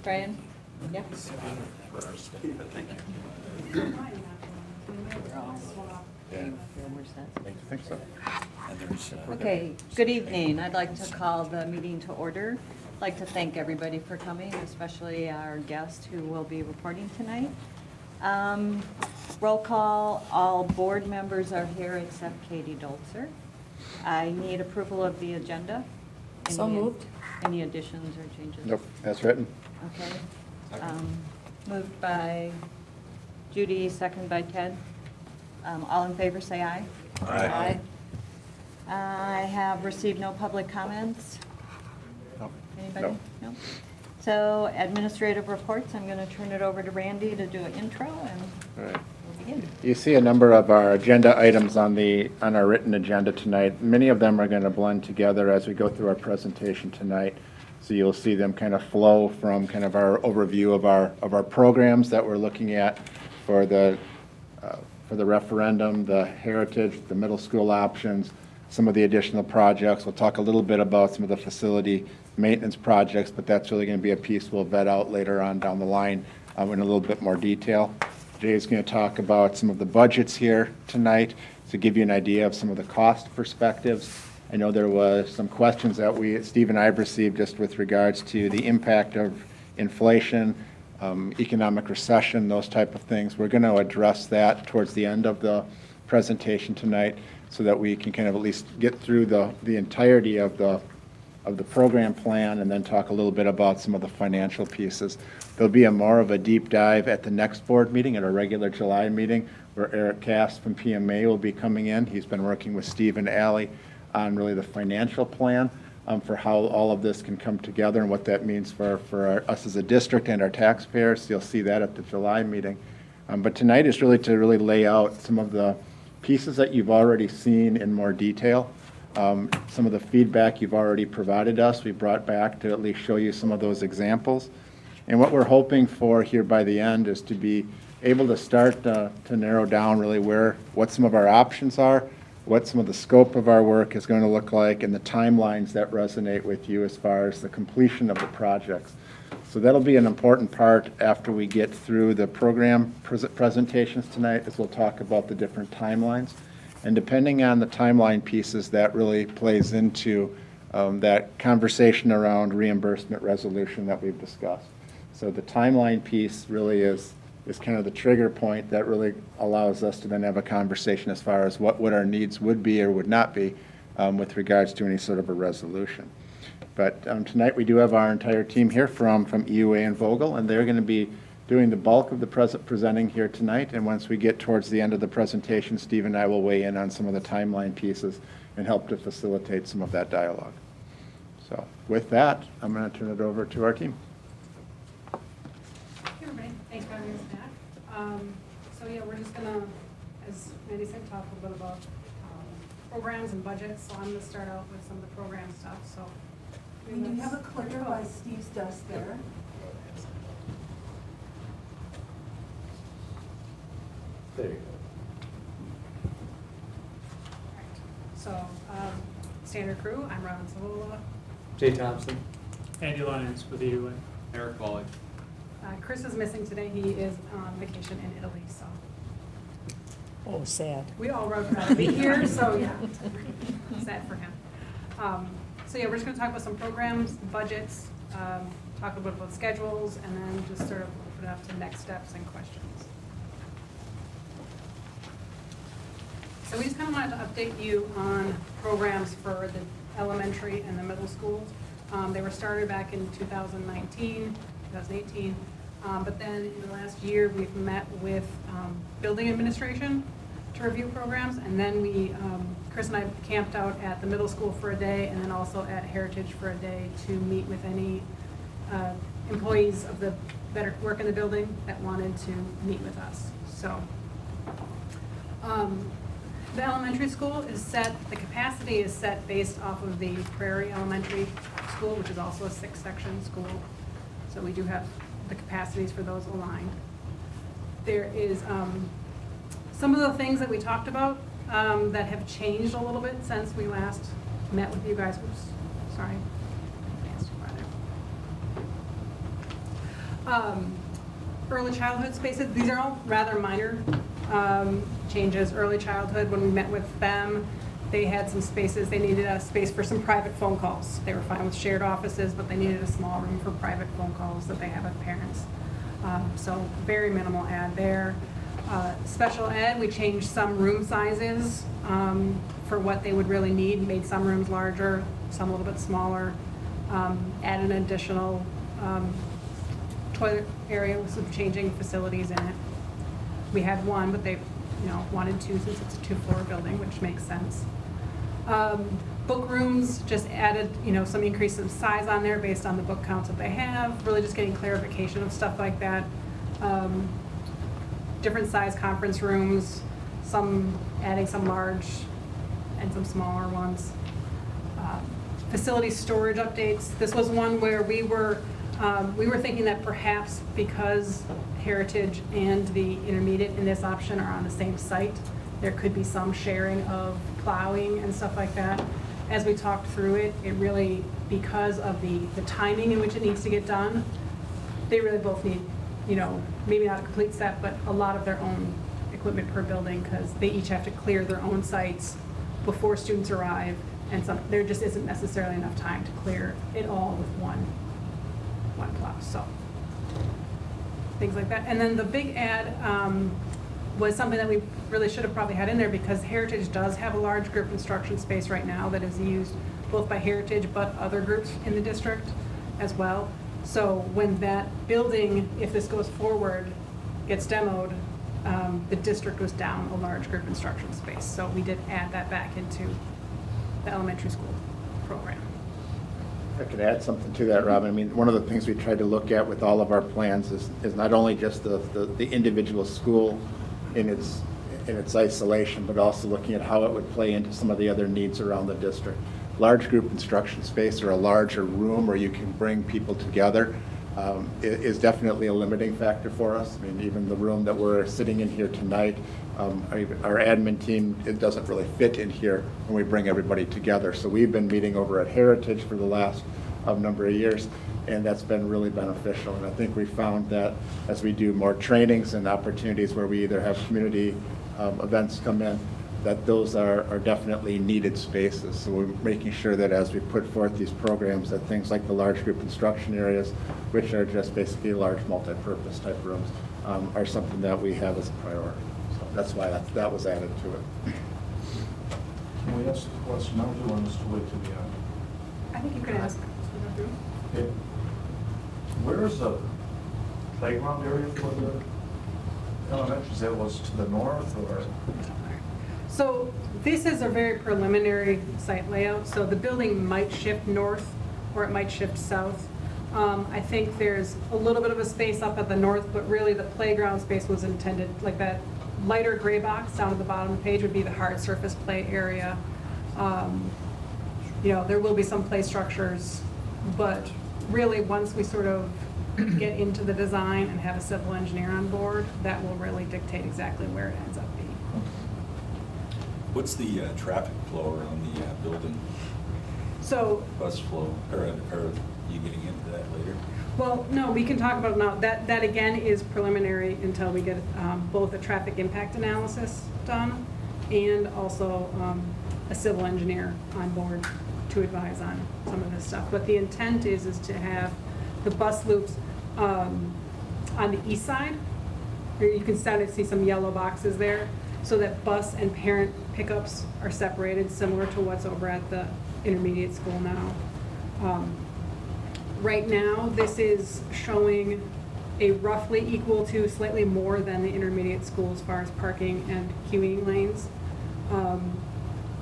Brian? Yeah. I think so. Okay, good evening. I'd like to call the meeting to order. I'd like to thank everybody for coming, especially our guest who will be reporting tonight. Roll call, all board members are here except Katie Dolzer. I need approval of the agenda. So moved. Any additions or changes? Nope, that's written. Okay. Moved by Judy, second by Ted. All in favor, say aye. Aye. I have received no public comments. Nope. Anybody? No. So administrative reports, I'm going to turn it over to Randy to do an intro and All right. we'll begin. You see a number of our agenda items on our written agenda tonight. Many of them are going to blend together as we go through our presentation tonight. So you'll see them kind of flow from kind of our overview of our programs that we're looking at for the referendum, the heritage, the middle school options, some of the additional projects. We'll talk a little bit about some of the facility maintenance projects, but that's really going to be a piece we'll vet out later on down the line in a little bit more detail. Jay's going to talk about some of the budgets here tonight to give you an idea of some of the cost perspectives. I know there was some questions that Steve and I have received just with regards to the impact of inflation, economic recession, those type of things. We're going to address that towards the end of the presentation tonight so that we can kind of at least get through the entirety of the program plan and then talk a little bit about some of the financial pieces. There'll be more of a deep dive at the next board meeting, at our regular July meeting, where Eric Cass from PMA will be coming in. He's been working with Steve and Allie on really the financial plan for how all of this can come together and what that means for us as a district and our taxpayers. You'll see that at the July meeting. But tonight is really to lay out some of the pieces that you've already seen in more detail. Some of the feedback you've already provided us, we brought back to at least show you some of those examples. And what we're hoping for here by the end is to be able to start to narrow down really what some of our options are, what some of the scope of our work is going to look like, and the timelines that resonate with you as far as the completion of the projects. So that'll be an important part after we get through the program presentations tonight, as we'll talk about the different timelines. And depending on the timeline pieces, that really plays into that conversation around reimbursement resolution that we've discussed. So the timeline piece really is kind of the trigger point that really allows us to then have a conversation as far as what our needs would be or would not be with regards to any sort of a resolution. But tonight we do have our entire team here from EUA and Vogel, and they're going to be doing the bulk of the presenting here tonight. And once we get towards the end of the presentation, Steve and I will weigh in on some of the timeline pieces and help to facilitate some of that dialogue. So with that, I'm going to turn it over to our team. Hey everybody, thanks for having us back. So yeah, we're just gonna, as Mandy said, talk a little bit about programs and budgets. So I'm gonna start out with some of the program stuff. So We do have a clicker by Steve's desk there. There you go. So standard crew. I'm Robin Savola. Jay Thompson. Andy Lyons with EUA. Eric Wally. Chris is missing today. He is on vacation in Italy. So Oh, sad. we all wrote to be here. So yeah, sad for him. So yeah, we're just gonna talk about some programs, budgets, talk a little bit about schedules, and then just sort of open it up to next steps and questions. So we just kind of wanted to update you on programs for the elementary and the middle schools. They were started back in 2019, 2018, but then in the last year we've met with building administration to review programs, and then Chris and I camped out at the middle school for a day, and then also at Heritage for a day to meet with any employees of the that work in the building that wanted to meet with us. So the elementary school is set, the capacity is set based off of the Prairie Elementary School, which is also a 6-section school. So we do have the capacities for those aligned. There is some of the things that we talked about that have changed a little bit since we last met with you guys. Oops, sorry. Early childhood spaces, these are all rather minor changes. Early childhood, when we met with them, they had some spaces, they needed a space for some private phone calls. They were fine with shared offices, but they needed a small room for private phone calls that they have with parents. So very minimal add there. Special ed, we changed some room sizes for what they would really need, made some rooms larger, some a little bit smaller, added an additional toilet area with some changing facilities in it. We had one, but they wanted two since it's a 2-floor building, which makes sense. Book rooms, just added some increase in size on there based on the book counts that they have, really just getting clarification of stuff like that. Different size conference rooms, adding some large and some smaller ones. Facility storage updates. This was one where we were thinking that perhaps because Heritage and the intermediate in this option are on the same site, there could be some sharing of plowing and stuff like that. As we talked through it, it really, because of the timing in which it needs to get done, they really both need, maybe not a complete set, but a lot of their own equipment per building, because they each have to clear their own sites before students arrive, and there just isn't necessarily enough time to clear it all with one plow. So things like that. And then the big add was something that we really should have probably had in there, because Heritage does have a large group instruction space right now that is used both by Heritage but other groups in the district as well. So when that building, if this goes forward, gets demoed, the district was down a large group instruction space. So we did add that back into the elementary school program. I could add something to that, Robin. I mean, one of the things we tried to look at with all of our plans is not only just the individual school in its isolation, but also looking at how it would play into some of the other needs around the district. Large group instruction space or a larger room where you can bring people together is definitely a limiting factor for us. I mean, even the room that we're sitting in here tonight, our admin team, it doesn't really fit in here when we bring everybody together. So we've been meeting over at Heritage for the last number of years, and that's been really beneficial. And I think we found that as we do more trainings and opportunities where we either have community events come in, that those are definitely needed spaces. So we're making sure that as we put forth these programs, that things like the large group instruction areas, which are just basically large multi-purpose type rooms, are something that we have as a priority. So that's why that was added to it. Can we ask a question now, or do you want us to wait till the end? I think you could ask. Okay. Where is the playground area for the elementaries? That was to the north, or? So this is a very preliminary site layout, so the building might shift north or it might shift south. I think there's a little bit of a space up at the north, but really the playground space was intended, like that lighter gray box down at the bottom of the page would be the hard surface play area. There will be some play structures, but really once we sort of get into the design and have a civil engineer on board, that will really dictate exactly where it ends up being. What's the traffic flow around the building? So, Bus flow, or are you getting into that later? well, no, we can talk about it now. That again is preliminary until we get both a traffic impact analysis done and also a civil engineer on board to advise on some of this stuff. But the intent is to have the bus loops on the east side, where you can start to see some yellow boxes there, so that bus and parent pickups are separated, similar to what's over at the intermediate school now. Right now, this is showing a roughly equal to slightly more than the intermediate school as far as parking and queuing lanes.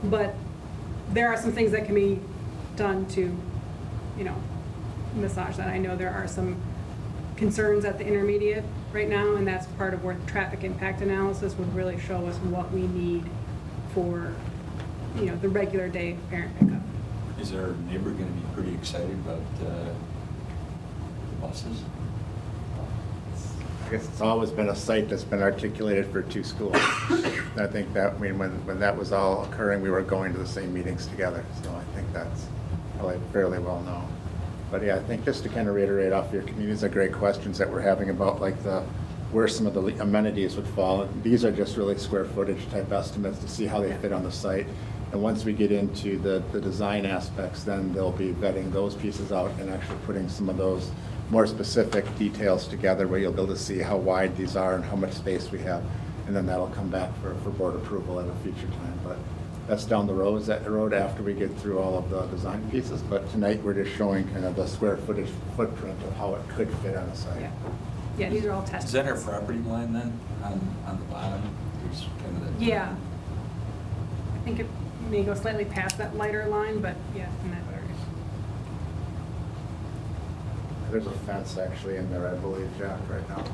But there are some things that can be done to, massage that. I know there are some concerns at the intermediate right now, and that's part of where traffic impact analysis would really show us what we need for, the regular day parent pickup. Is our neighbor going to be pretty excited about the buses? I guess it's always been a site that's been articulated for two schools. I think that, when that was all occurring, we were going to the same meetings together. So I think that's probably fairly well known. But yeah, I think just to kind of reiterate off your, these are great questions that we're having about like where some of the amenities would fall. These are just really square footage type estimates to see how they fit on the site. And once we get into the design aspects, then they'll be vetting those pieces out and actually putting some of those more specific details together where you'll be able to see how wide these are and how much space we have. And then that'll come back for board approval at a future time. But that's down the road after we get through all of the design pieces. But tonight, we're just showing kind of the square footage footprint of how it could fit on a site. Yeah. Yeah, these are all tested. Is that our property line then, on the bottom? There's kind of that. Yeah. I think it may go slightly past that lighter line, but yeah, in that area. There's a fence actually in there, I believe, Jack, right now.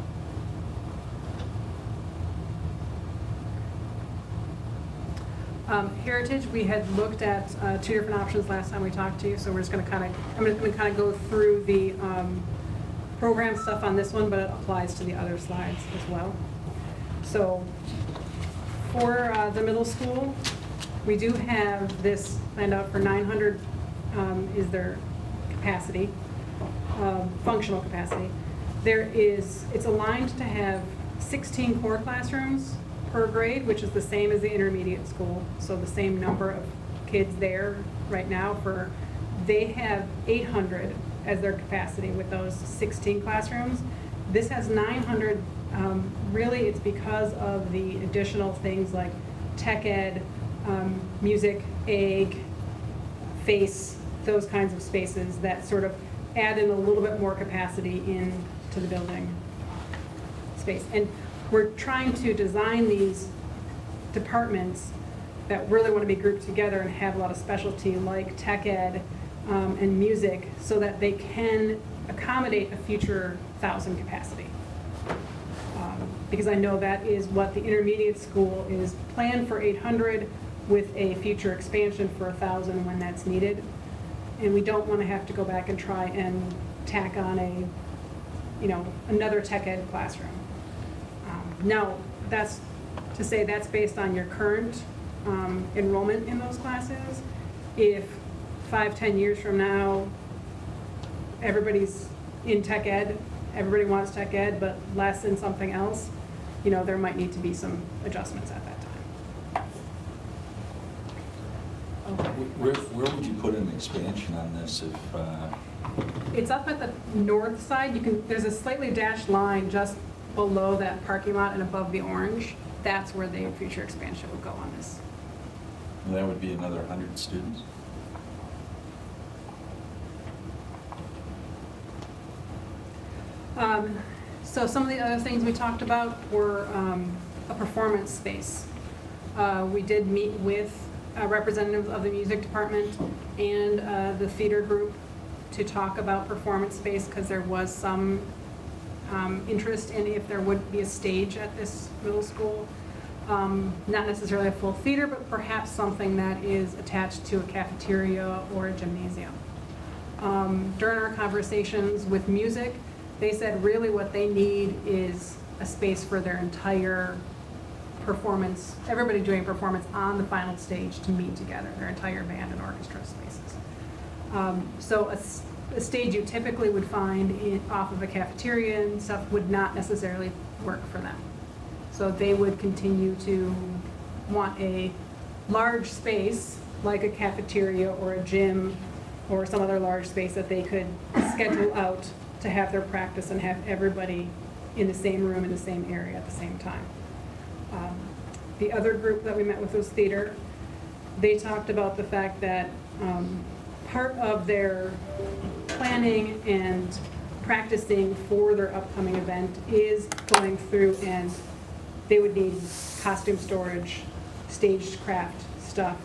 Heritage, we had looked at two different options last time we talked to you, so we're just going to I'm going to kind of go through the program stuff on this one, but it applies to the other slides as well. So for the middle school, we do have this planned out for 900 is their capacity, functional capacity. It's aligned to have 16 core classrooms per grade, which is the same as the intermediate school. So the same number of kids there right now they have 800 as their capacity with those 16 classrooms. This has 900, really it's because of the additional things like tech ed, music, ag, face, those kinds of spaces that sort of add in a little bit more capacity into the building space. And we're trying to design these departments that really want to be grouped together and have a lot of specialty like tech ed and music so that they can accommodate a future 1,000 capacity. Because I know that is what the intermediate school is planned for 800 with a future expansion for 1,000 when that's needed. And we don't want to have to go back and try and tack on another tech ed classroom. Now, that's to say that's based on your current enrollment in those classes. If 5-10 years from now, everybody's in tech ed, everybody wants tech ed, but less in something else, there might need to be some adjustments at that time. Okay. Where would you put an expansion on this if? It's up at the north side. There's a slightly dashed line just below that parking lot and above the orange. That's where the future expansion would go on this. And that would be another 100 students? So some of the other things we talked about were a performance space. We did meet with representatives of the music department and the theater group to talk about performance space because there was some interest in if there would be a stage at this middle school. Not necessarily a full theater, but perhaps something that is attached to a cafeteria or a gymnasium. During our conversations with music, they said really what they need is a space for their entire performance, everybody doing performance on the final stage to meet together, their entire band and orchestra spaces. So a stage you typically would find off of a cafeteria and stuff would not necessarily work for them. So they would continue to want a large space like a cafeteria or a gym or some other large space that they could schedule out to have their practice and have everybody in the same room in the same area at the same time. The other group that we met with was theater. They talked about the fact that part of their planning and practicing for their upcoming event is going through and they would need costume storage, stagecraft stuff,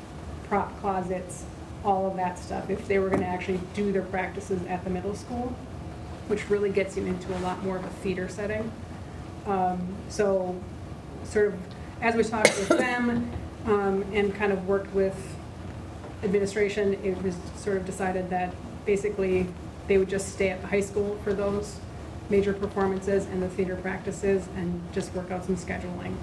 prop closets, all of that stuff if they were going to actually do their practices at the middle school, which really gets you into a lot more of a theater setting. So sort of as we talked with them and kind of worked with administration, it was sort of decided that basically they would just stay at the high school for those major performances and the theater practices and just work out some scheduling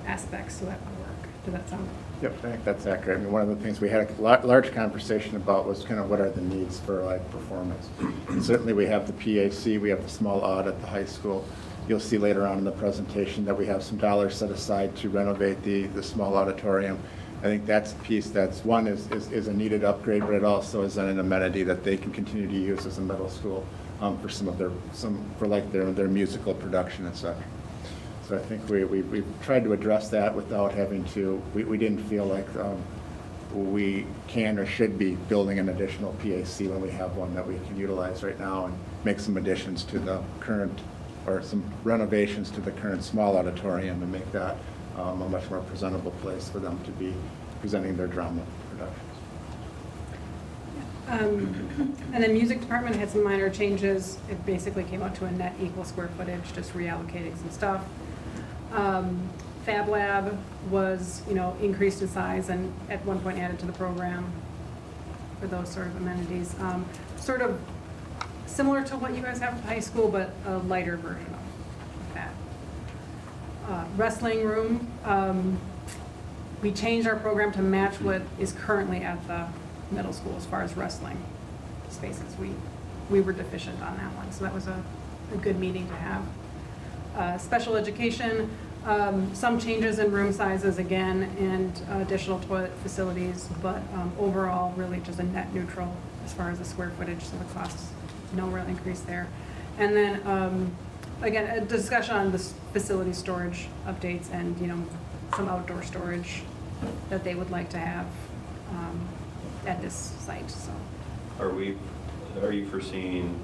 aspects so that would work. Does that sound Yep, I think that's accurate. I mean, one of the things we had a large conversation about was kind of what are the needs for like performance. And certainly we have the PAC, we have the small odd at the high school. You'll see later on in the presentation that we have some dollars set aside to renovate the small auditorium. I think that's a piece that's, one, is a needed upgrade, but it also is an amenity that they can continue to use as a middle school for some of their musical production and such. So I think we've tried to address that without having to, we didn't feel like we can or should be building an additional PAC when we have one that we can utilize right now and make some additions to the current, or some renovations to the current small auditorium and make that a much more presentable place for them to be presenting their drama productions. And then music department had some minor changes. It basically came out to a net equal square footage, just reallocating some stuff. Fab Lab was, increased in size and at one point added to the program for those sort of amenities. Sort of similar to what you guys have at the high school, but a lighter version of that. Wrestling room, we changed our program to match what is currently at the middle school as far as wrestling spaces. We were deficient on that one, so that was a good meeting to have. Special education, some changes in room sizes again, and additional toilet facilities, but overall really just a net neutral as far as the square footage, so the costs, no real increase there. And then again, a discussion on the facility storage updates and some outdoor storage that they would like to have at this site. So Are you foreseeing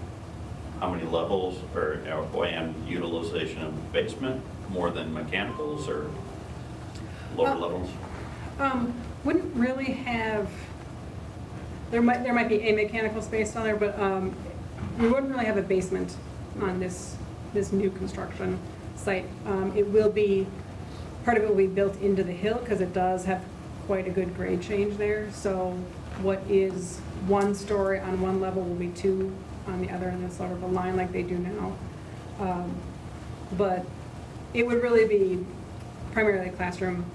how many levels and utilization of basement more than mechanicals or lower levels? Wouldn't really have. There might be a mechanical space on there, but we wouldn't really have a basement on this new construction site. It will be, part of it will be built into the hill because it does have quite a good grade change there. So what is one story on one level will be two on the other, and it's sort of a line like they do now. But it would really be primarily classroom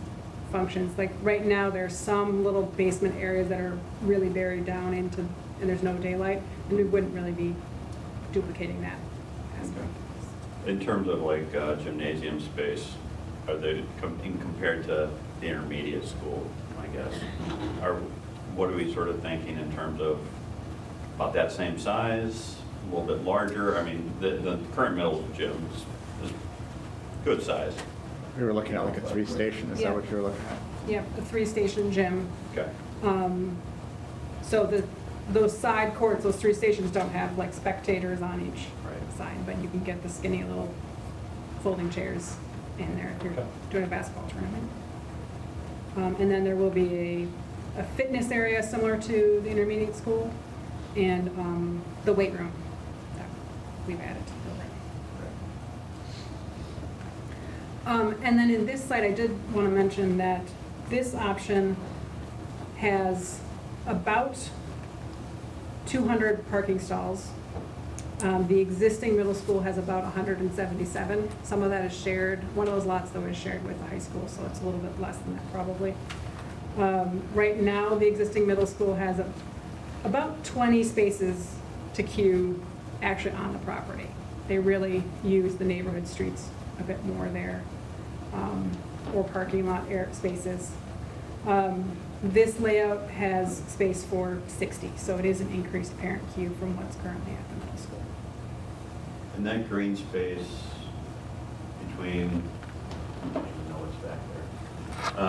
functions. Like right now, there's some little basement areas that are really buried down into, and there's no daylight, and we wouldn't really be duplicating that aspect. In terms of like gymnasium space, are they compared to the intermediate school, I guess? What are we sort of thinking in terms of about that same size, a little bit larger? I mean, the current middle gym is good size. We were looking at like a 3-station, is that what you were looking at? Yeah, a 3-station gym. Okay. So those side courts, those 3 stations don't have like spectators on each side, but you can get the skinny little folding chairs in there if you're doing a basketball tournament. And then there will be a fitness area similar to the intermediate school, and the weight room that we've added to the building. And then in this site, I did want to mention that this option has about 200 parking stalls. The existing middle school has about 177. Some of that is shared. One of those lots, though, is shared with the high school, so it's a little bit less than that probably. Right now, the existing middle school has about 20 spaces to queue actually on the property. They really use the neighborhood streets a bit more there, or parking lot spaces. This layout has space for 60, so it is an increased parent queue from what's currently at the middle school. And that green space between, I don't even know what's back there.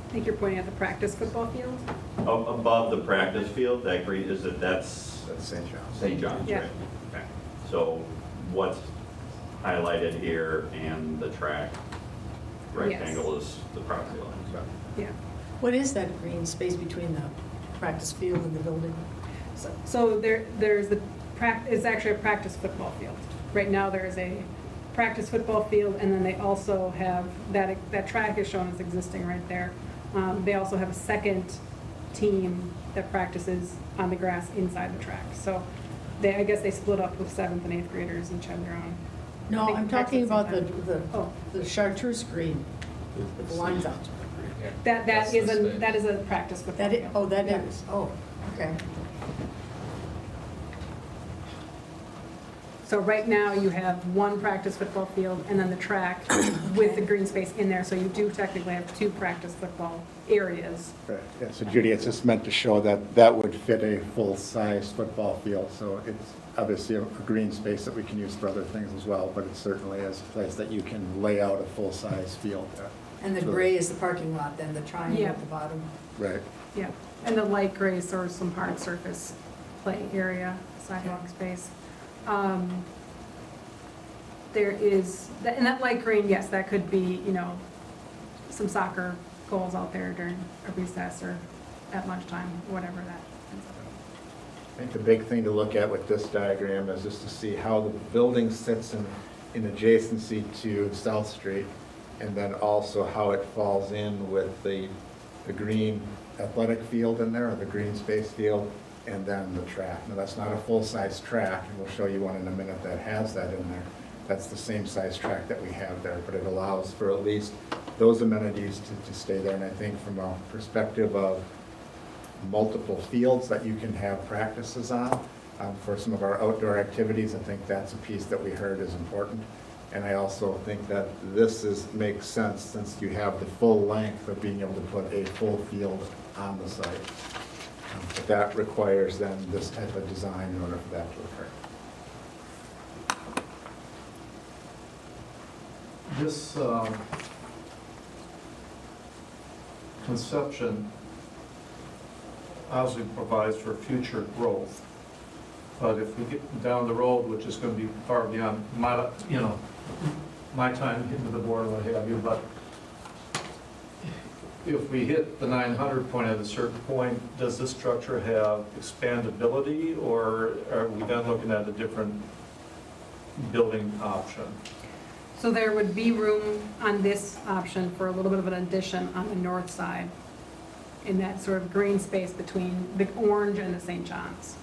I think you're pointing at the practice football field? Above the practice field, that green, that's That's St. John's. St. John's, Yeah. right? Okay. So what's highlighted here and the track rectangle is the property line. Yeah. What is that green space between the practice field and the building? So there's it's actually a practice football field. Right now, there is a practice football field, and then they also have, that track is shown as existing right there. They also have a second team that practices on the grass inside the track. So I guess they split up with 7th and 8th graders, each have their own. No, I'm talking about Oh. the chartreuse green with the lines out. That That's the space. that is a practice football That is, field. oh, that Yeah. is, oh, okay. So right now, you have one practice football field and then the track with the green space in there, so you do technically have two practice football areas. Right. Yeah, so Judy, it's just meant to show that that would fit a full-size football field. So it's obviously a green space that we can use for other things as well, but it certainly is a place that you can lay out a full-size field. And the gray is the parking lot, then the triangle Yeah. at the bottom. Right. Yeah, and the light gray sort of some hard surface play area, sidewalk space. There is, and that light green, yes, that could be, you know, some soccer goals out there during a recess or at lunchtime, whatever that ends up being. I think the big thing to look at with this diagram is just to see how the building sits in adjacency to South Street, and then also how it falls in with the green athletic field in there, or the green space field, and then the track. Now, that's not a full-size track, and we'll show you one in a minute that has that in there. That's the same size track that we have there, but it allows for at least those amenities to stay there. And I think from a perspective of multiple fields that you can have practices on, for some of our outdoor activities, I think that's a piece that we heard is important. And I also think that makes sense since you have the full length of being able to put a full field on the site. But that requires then this type of design in order for that to occur. This conception obviously provides for future growth. But if we get down the road, which is going to be far beyond my, my time getting to the board and what have you, but if we hit the 900 point at a certain point, does this structure have expandability, or are we then looking at a different building option? So there would be room on this option for a little bit of an addition on the north side in that sort of green space between the orange and the St. John's.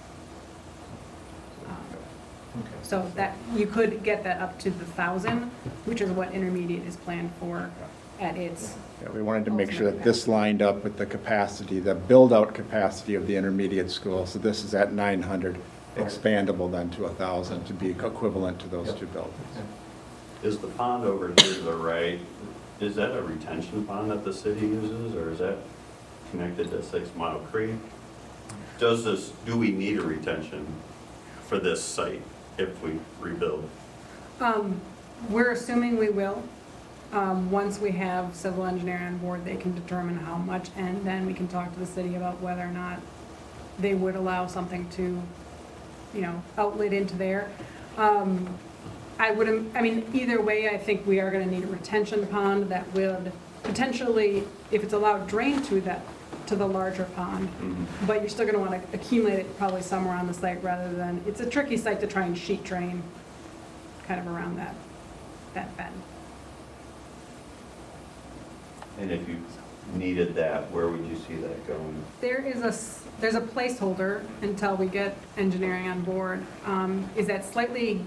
So that, you could get that up to the 1,000, which is what intermediate is planned for at its. Yeah, we wanted to make sure that this lined up with the capacity, the build-out capacity of the intermediate school. So this is at 900, expandable then to 1,000 to be equivalent to those two buildings. Is the pond over here to the right, is that a retention pond that the city uses, or is that connected to 6 Mile Creek? Do we need a retention for this site if we rebuild? We're assuming we will. Once we have civil engineering on board, they can determine how much, and then we can talk to the city about whether or not they would allow something to, outlet into there. Either way, I think we are gonna need a retention pond that would potentially, if it's allowed, drain to the larger pond. Mm-hmm. But you're still gonna wanna accumulate it probably somewhere on the site rather than, it's a tricky site to try and sheet drain kind of around that bend. And if you needed that, where would you see that going? There's a placeholder until we get engineering on board. Is that slightly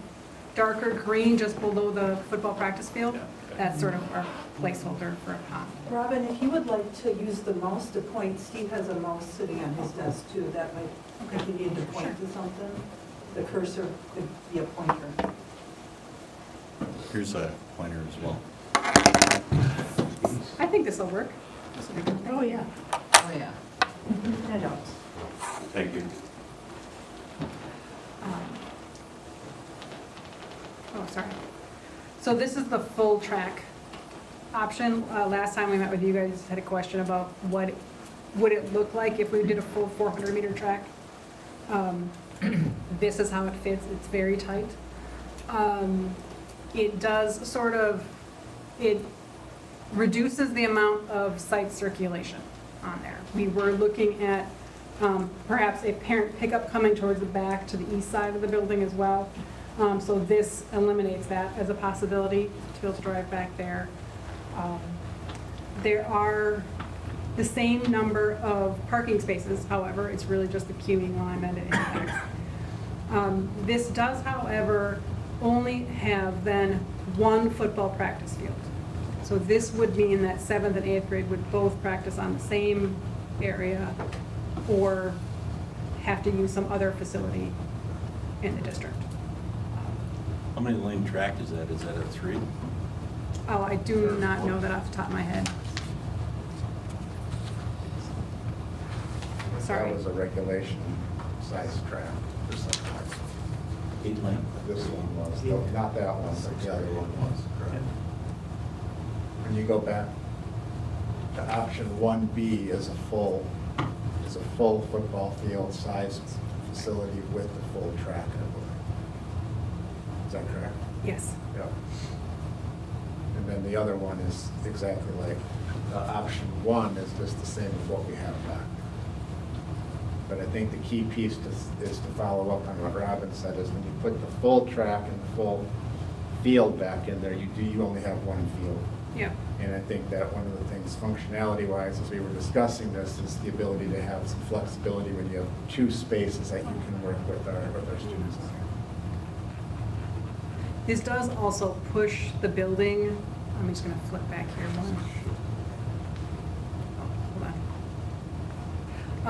darker green just below the football practice field? Yeah, okay. That's sort of our placeholder for a pond. Robin, if you would like to use the mouse to point, Steve has a mouse sitting on his desk too. That might, if you need to point to something, the cursor could be a pointer. Here's a pointer as well. I think this will work. Oh, yeah. Oh, yeah. That helps. Thank you. Sorry. So this is the full track option. Last time we met with you guys, had a question about what would it look like if we did a full 400-meter track. This is how it fits. It's very tight. It does it reduces the amount of site circulation on there. We were looking at perhaps a parent pickup coming towards the back to the east side of the building as well. So this eliminates that as a possibility to be able to drive back there. There are the same number of parking spaces, however, it's really just the queuing line that it impacts. This does, however, only have then one football practice field. So this would mean that 7th and 8th grade would both practice on the same area or have to use some other facility in the district. How many lane track is that? Is that a 3? Oh, I do not know that off the top of my head. Sorry. That was a regulation size track or something. 8 lane? This one was, no, not that one, but the other one was, correct. When you go back to option 1B is a full football field size facility with the full track, I believe. Is that correct? Yes. Yeah. And then the other one is exactly like, option 1 is just the same as what we have back. But I think the key piece is to follow up on what Robin said, is when you put the full track and the full field back in there, you only have one field. Yeah. And I think that one of the things, functionality-wise, as we were discussing this, is the ability to have some flexibility when you have 2 spaces that you can work with our students on. This does also push the building. I'm just going to flip back here one. Oh,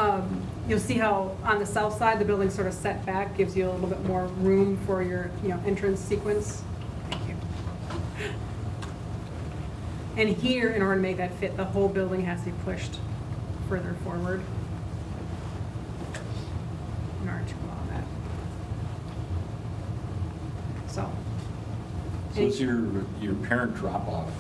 hold on. You'll see how on the south side, the building sort of set back, gives you a little bit more room for your, entrance sequence. Thank you. And here, in order to make that fit, the whole building has to be pushed further forward in order to allow that. So. So is your parent drop-off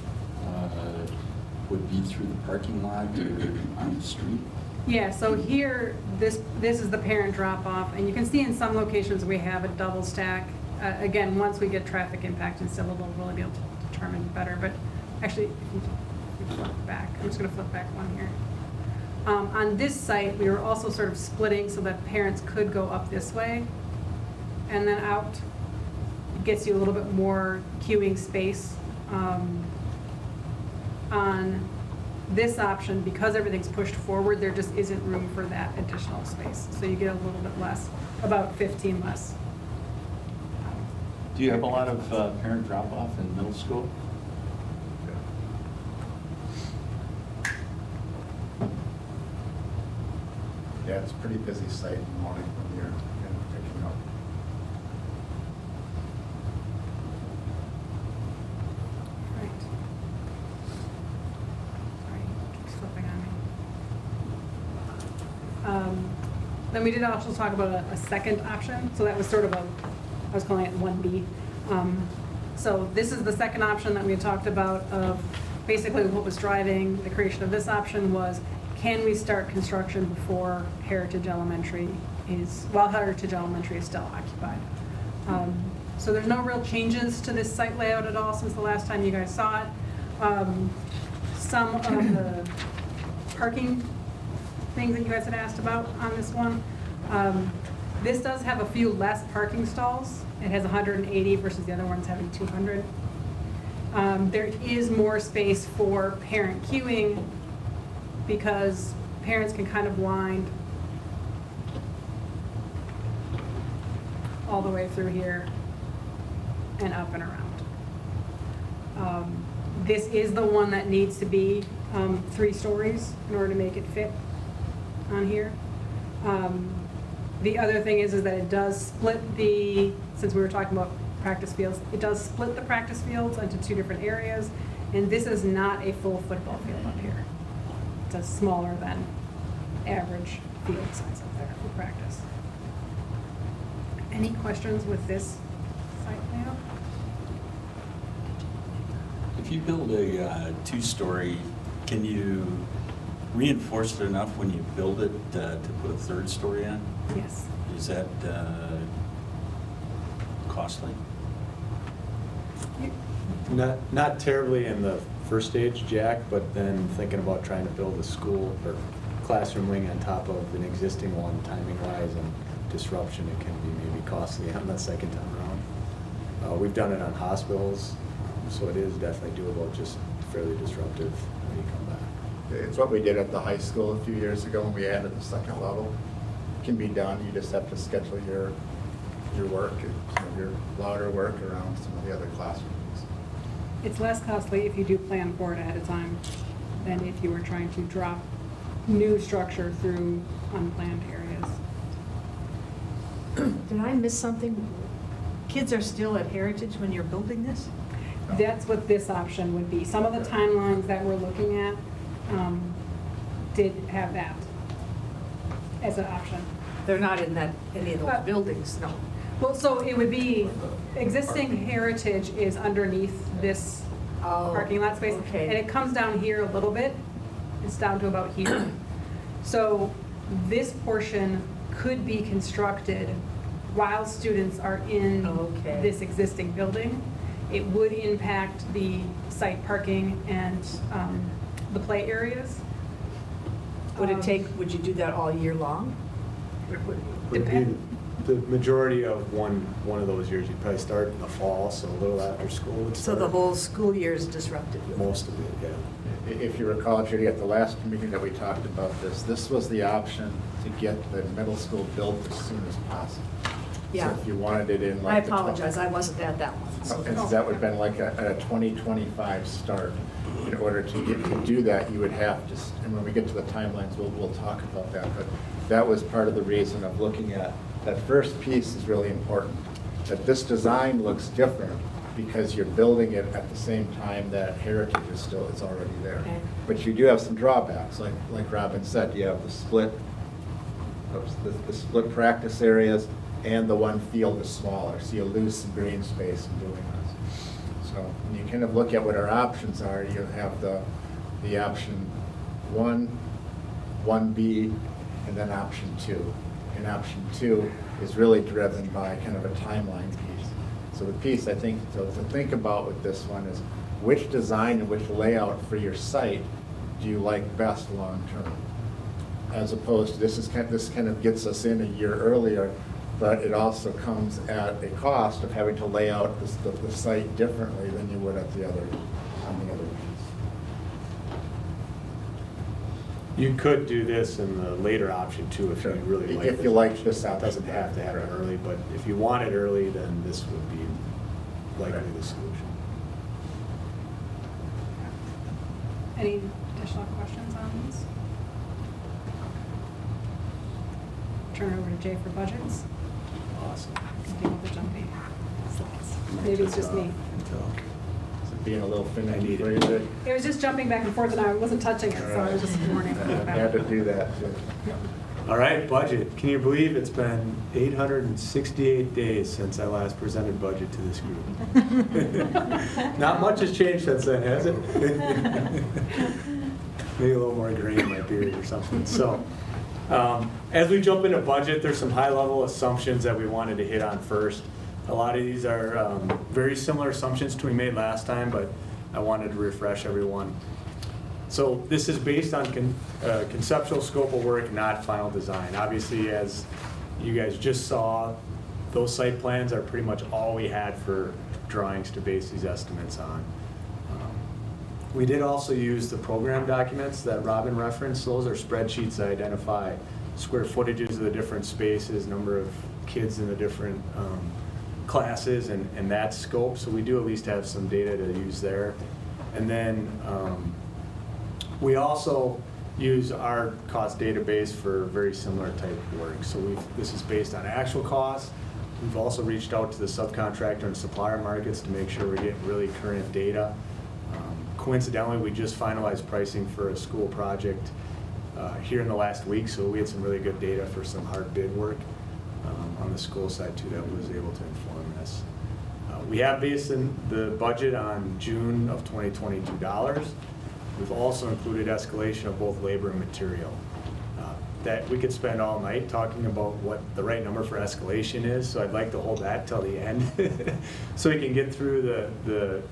would be through the parking lot or on the street? Yeah, so here, this is the parent drop-off, and you can see in some locations we have a double stack. Again, once we get traffic impact and civil, we'll really be able to determine better, but actually, if you flip back, I'm just gonna flip back one here. On this site, we were also sort of splitting so that parents could go up this way and then out. It gets you a little bit more queuing space. On this option, because everything's pushed forward, there just isn't room for that additional space. So you get a little bit less, about 15 less. Do you have a lot of parent drop-off in middle school? Yeah, it's a pretty busy site in the morning when you're picking up. Right. Sorry, it keeps flipping on me. Then we did also talk about a second option, so that was sort of I was calling it 1B. So this is the second option that we had talked about of basically what was driving the creation of this option was, can we start construction before Heritage Elementary while Heritage Elementary is still occupied? So there's no real changes to this site layout at all since the last time you guys saw it. Some of the parking things that you guys had asked about on this one. This does have a few less parking stalls. It has 180 versus the other ones having 200. There is more space for parent queuing because parents can kind of wind all the way through here and up and around. This is the one that needs to be 3 stories in order to make it fit on here. The other thing is that it does split since we were talking about practice fields, it does split the practice fields into 2 different areas, and this is not a full football field up here. It's a smaller than average field size up there for practice. Any questions with this site layout? If you build a 2-story, can you reinforce it enough when you build it to put a 3rd story in? Yes. Is that costly? Not terribly in the first stage, Jack, but then thinking about trying to build a school or classroom wing on top of an existing one, timing-wise and disruption, it can be maybe costly on the second time around. We've done it on hospitals, so it is definitely doable, just fairly disruptive when you come back. It's what we did at the high school a few years ago when we added the second level. It can be done, you just have to schedule your work, your louder work around some of the other classrooms. It's less costly if you do plan for it ahead of time than if you were trying to drop new structure through unplanned areas. Did I miss something? Kids are still at Heritage when you're building this? That's what this option would be. Some of the timelines that we're looking at did have that as an option. They're not in any of those But- buildings, no. Well, so it would be, existing Heritage is underneath this Oh, parking lot space. okay. And it comes down here a little bit. It's down to about here. So this portion could be constructed while students are in Okay. this existing building. It would impact the site parking and the play areas. Would you do that all year long? Would be Depend- the majority of one of those years, you'd probably start in the fall, so a little after school would So start. the whole school year is disrupted? Most of it, yeah. If you recall, Judy, at the last meeting that we talked about this was the option to get the middle school built as soon as possible. Yeah. So if you wanted it in I like. apologize, I wasn't at that one. so- And that would have been like a 2025 start. In order to do that, you would have to, and when we get to the timelines, we'll talk about that. But that was part of the reason of looking at, that first piece is really important. That this design looks different because you're building it at the same time that Heritage is already there. Okay. But you do have some drawbacks, like Robin said, you have the split practice areas, and the one field is smaller, so you lose some green space in doing this. So when you kind of look at what our options are, you have the option 1, 1B, and then option 2. And option 2 is really driven by kind of a timeline piece. So the piece I think to think about with this one is which design and which layout for your site do you like best long-term? As opposed to, this kind of gets us in a year earlier, but it also comes at a cost of having to lay out the site differently than you would on the other piece. You could do this in the later option too, if you Sure. really like. If you like this It option. doesn't have to happen early, but if you want it early, then this would be likely the solution. Any additional questions on these? Turn it over to Jay for budgets. Awesome. Continue with the jumping slides. Maybe it's just me. Is it being a little finicky need for it. you, Dick? It was just jumping back and forth and I wasn't touching it, so I was just warning I about had to it. do that too. All right, budget. Can you believe it's been 868 days since I last presented budget to this group? Not much has changed since then, has it? Maybe a little more gray in my beard or something. So, as we jump into budget, there's some high-level assumptions that we wanted to hit on first. A lot of these are very similar assumptions to we made last time, but I wanted to refresh everyone. So this is based on conceptual scope of work, not final design. Obviously, as you guys just saw, those site plans are pretty much all we had for drawings to base these estimates on. We did also use the program documents that Robin referenced. Those are spreadsheets that identify square footages of the different spaces, number of kids in the different classes, and that scope. So we do at least have some data to use there. And then we also use our cost database for very similar type work. So this is based on actual costs. We've also reached out to the subcontractor and supplier markets to make sure we're getting really current data. Coincidentally, we just finalized pricing for a school project here in the last week, so we had some really good data for some hard bid work on the school side too that was able to inform this. We have based the budget on June of 2022 dollars. We've also included escalation of both labor and material. That we could spend all night talking about what the right number for escalation is, so I'd like to hold that till the end so we can get through the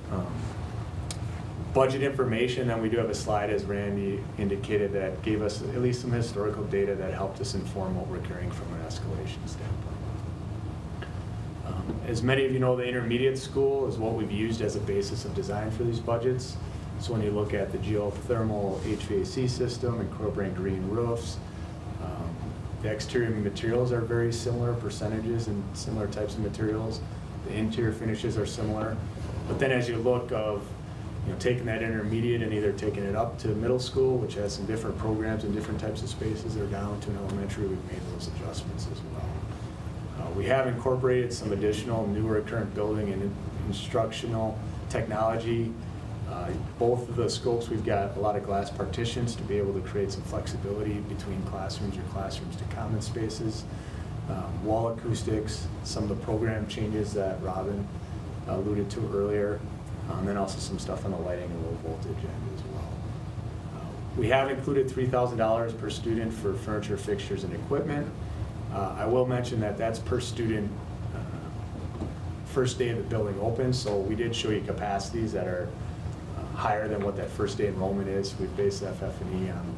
budget information. Then we do have a slide, as Randy indicated, that gave us at least some historical data that helped us inform what we're carrying from an escalation standpoint. As many of you know, the intermediate school is what we've used as a basis of design for these budgets. So when you look at the geothermal HVAC system, incorporating green roofs, the exterior materials are very similar percentages and similar types of materials. The interior finishes are similar. But then as you look of taking that intermediate and either taking it up to middle school, which has some different programs and different types of spaces, or down to an elementary, we've made those adjustments as well. We have incorporated some additional newer current building and instructional technology. Both of the scopes, we've got a lot of glass partitions to be able to create some flexibility between classrooms or classrooms to common spaces. Wall acoustics, some of the program changes that Robin alluded to earlier, and then also some stuff on the lighting and low voltage end as well. We have included $3,000 per student for furniture, fixtures, and equipment. I will mention that that's per student first day of the building opens, so we did show you capacities that are higher than what that first day enrollment is. We've based FF&E on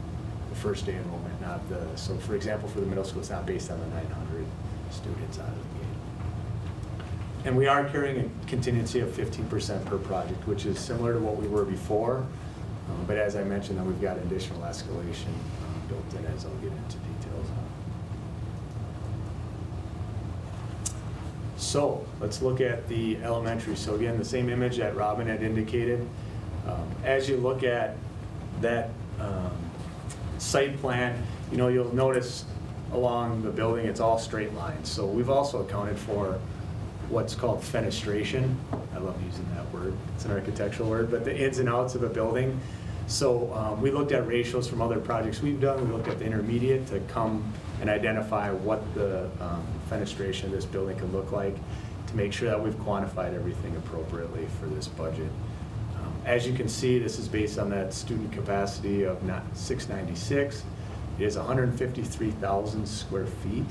the first day enrollment, not the, so for example, for the middle school, it's not based on the 900 students out of the gate. And we are carrying a contingency of 15% per project, which is similar to what we were before. But as I mentioned, then we've got additional escalation built in, as I'll get into details on. So let's look at the elementary. So again, the same image that Robin had indicated. As you look at that site plan, you'll notice along the building, it's all straight lines. So we've also accounted for what's called fenestration. I love using that word. It's an architectural word, but the ins and outs of a building. So we looked at ratios from other projects we've done. We looked at the intermediate to come and identify what the fenestration of this building could look like to make sure that we've quantified everything appropriately for this budget. As you can see, this is based on that student capacity of 696. It is 153,000 square feet.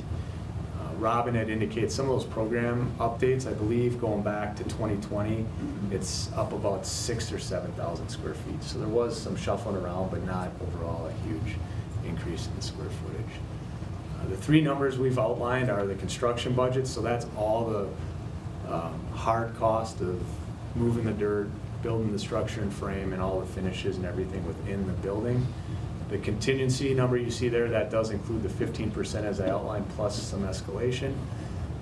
Robin had indicated some of those program updates, I believe, going back to 2020, it's up about 6,000 or 7,000 square feet. So there was some shuffling around, but not overall a huge increase in the square footage. The three numbers we've outlined are the construction budget, so that's all the hard cost of moving the dirt, building the structure and frame, and all the finishes and everything within the building. The contingency number you see there, that does include the 15% as I outlined, plus some escalation.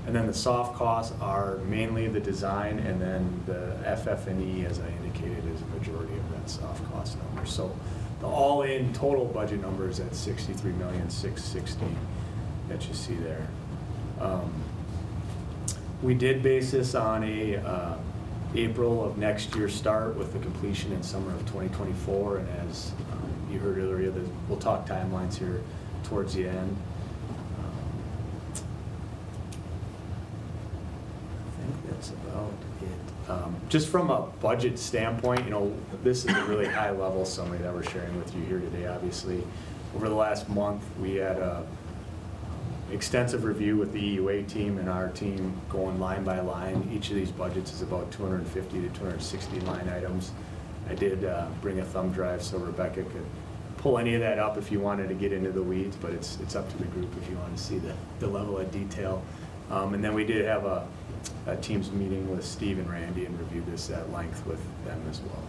And then the soft costs are mainly the design, and then the FF&E, as I indicated, is a majority of that soft cost number. So the all-in total budget number is at $63,660,000 that you see there. We did base this on a April of next year start with the completion in summer of 2024, and as you heard earlier, we'll talk timelines here towards the end. I think that's about it. Just from a budget standpoint, this is a really high level summary that we're sharing with you here today. Obviously, over the last month, we had a extensive review with the EUA team and our team going line by line. Each of these budgets is about 250 to 260 line items. I did bring a thumb drive so Rebecca could pull any of that up if you wanted to get into the weeds, but it's up to the group if you want to see the level of detail. And then we did have a team's meeting with Steve and Randy and reviewed this at length with them as well.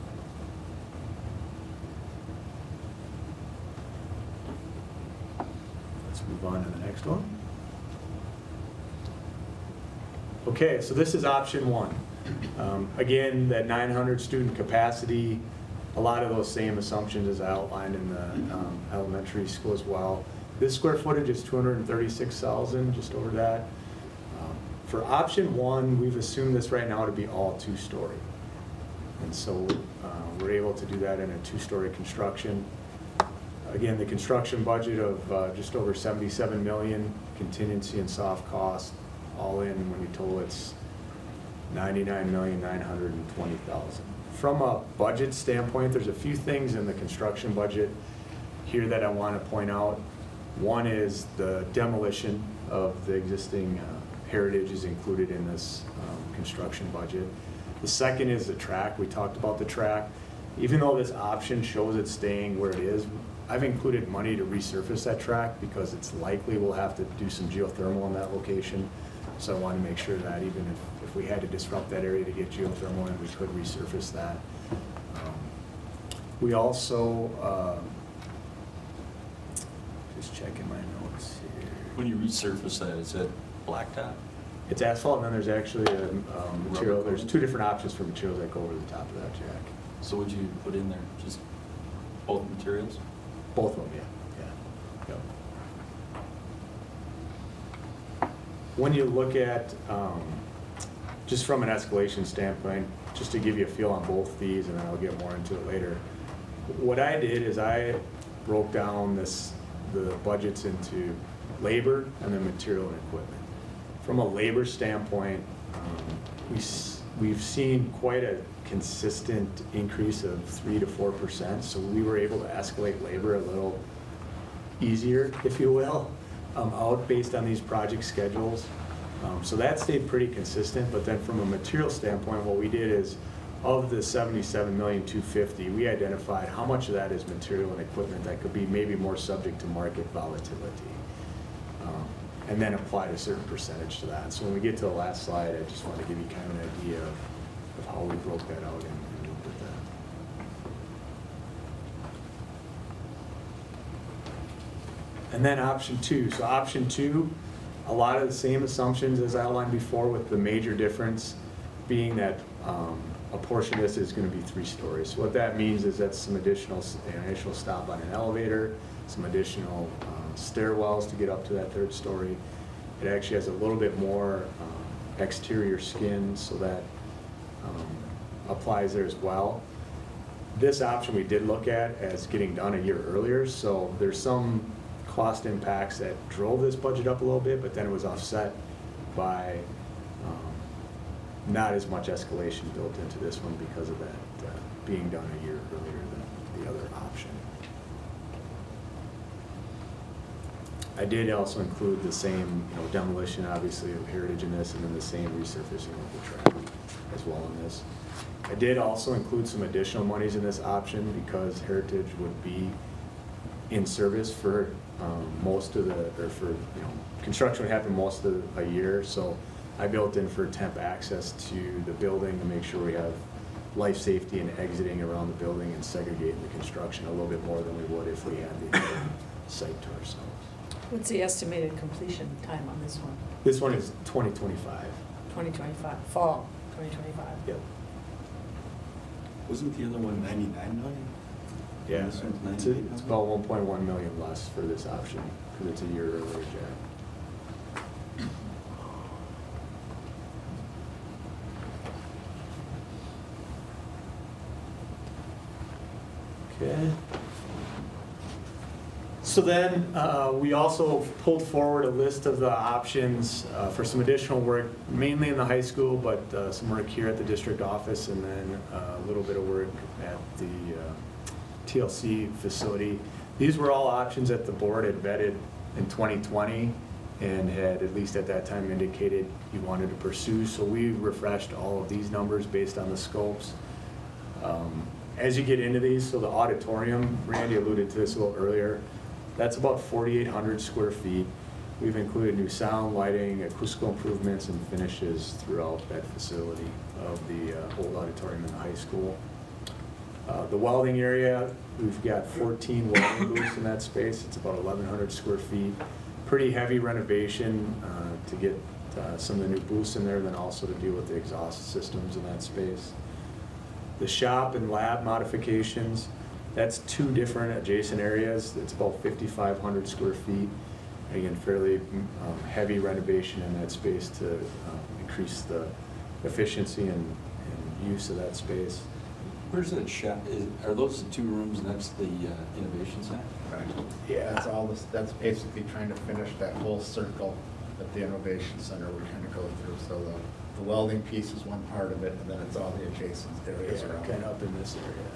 Let's move on to the next one. Okay, so this is option one. Again, that 900 student capacity, a lot of those same assumptions as I outlined in the elementary school as well. This square footage is 236,000, just over that. For option one, we've assumed this right now to be all two-story. And so we're able to do that in a two-story construction. Again, the construction budget of just over 77 million, contingency and soft cost, all in, when you total it's 99,920,000. From a budget standpoint, there's a few things in the construction budget here that I want to point out. One is the demolition of the existing heritage is included in this construction budget. The second is the track. We talked about the track. Even though this option shows it staying where it is, I've included money to resurface that track because it's likely we'll have to do some geothermal in that location. So I want to make sure that even if we had to disrupt that area to get geothermal in, we could resurface that. We also, just checking my notes here. When you resurface that, is that blacktop? It's asphalt, and then there's actually a material, there's two different options for materials that go over the top of that, Jack. So would you put in there just both materials? Both of them, yeah. When you look at, just from an escalation standpoint, just to give you a feel on both these, and then I'll get more into it later. What I did is I broke down the budgets into labor and then material and equipment. From a labor standpoint, we've seen quite a consistent increase of 3 to 4%, so we were able to escalate labor a little easier, if you will, out based on these project schedules. So that stayed pretty consistent, but then from a material standpoint, what we did is, of the $77,250,000, we identified how much of that is material and equipment that could be maybe more subject to market volatility, and then applied a certain percentage to that. So when we get to the last slide, I just want to give you kind of an idea of how we broke that out and looked at that. And then option 2. So option 2, a lot of the same assumptions as I outlined before, with the major difference being that a portion of this is going to be 3 stories. So what that means is that's some additional stop on an elevator, some additional stairwells to get up to that 3rd story. It actually has a little bit more exterior skin, so that applies there as well. This option we did look at as getting done a year earlier, so there's some cost impacts that drove this budget up a little bit, but then it was offset by not as much escalation built into this one because of that being done a year earlier than the other option. I did also include the same, demolition, obviously, of heritage in this, and then the same resurfacing of the track as well in this. I did also include some additional monies in this option because heritage would be in service for construction would happen most of a year, so I built in for temp access to the building to make sure we have life safety and exiting around the building and segregating the construction a little bit more than we would if we had the site to ourselves. What's the estimated completion time on this one? This one is 2025. 2025, fall 2025. Yep. Wasn't the other one 99 million? Yeah, This one's it's 98 million? about 1.1 million less for this option because it's a year earlier, Jack. Okay. So then, we also pulled forward a list of the options for some additional work, mainly in the high school, but some work here at the district office, and then a little bit of work at the TLC facility. These were all options that the board had vetted in 2020 and had, at least at that time, indicated you wanted to pursue. So we refreshed all of these numbers based on the scopes. As you get into these, so the auditorium, Randy alluded to this a little earlier, that's about 4,800 square feet. We've included new sound, lighting, acoustical improvements, and finishes throughout that facility of the old auditorium in the high school. The welding area, we've got 14 welding booths in that space. It's about 1,100 square feet. Pretty heavy renovation to get some of the new booths in there, then also to deal with the exhaust systems in that space. The shop and lab modifications, that's 2 different adjacent areas. It's about 5,500 square feet. Again, fairly heavy renovation in that space to increase the efficiency and use of that space. Where's that shop? Are those the 2 rooms next to the Innovation Center? Right. Yeah, that's basically trying to finish that whole circle that the Innovation Center we're trying to go through. So the welding piece is one part of it, and then it's all the adjacent areas around. Kind of up in this area.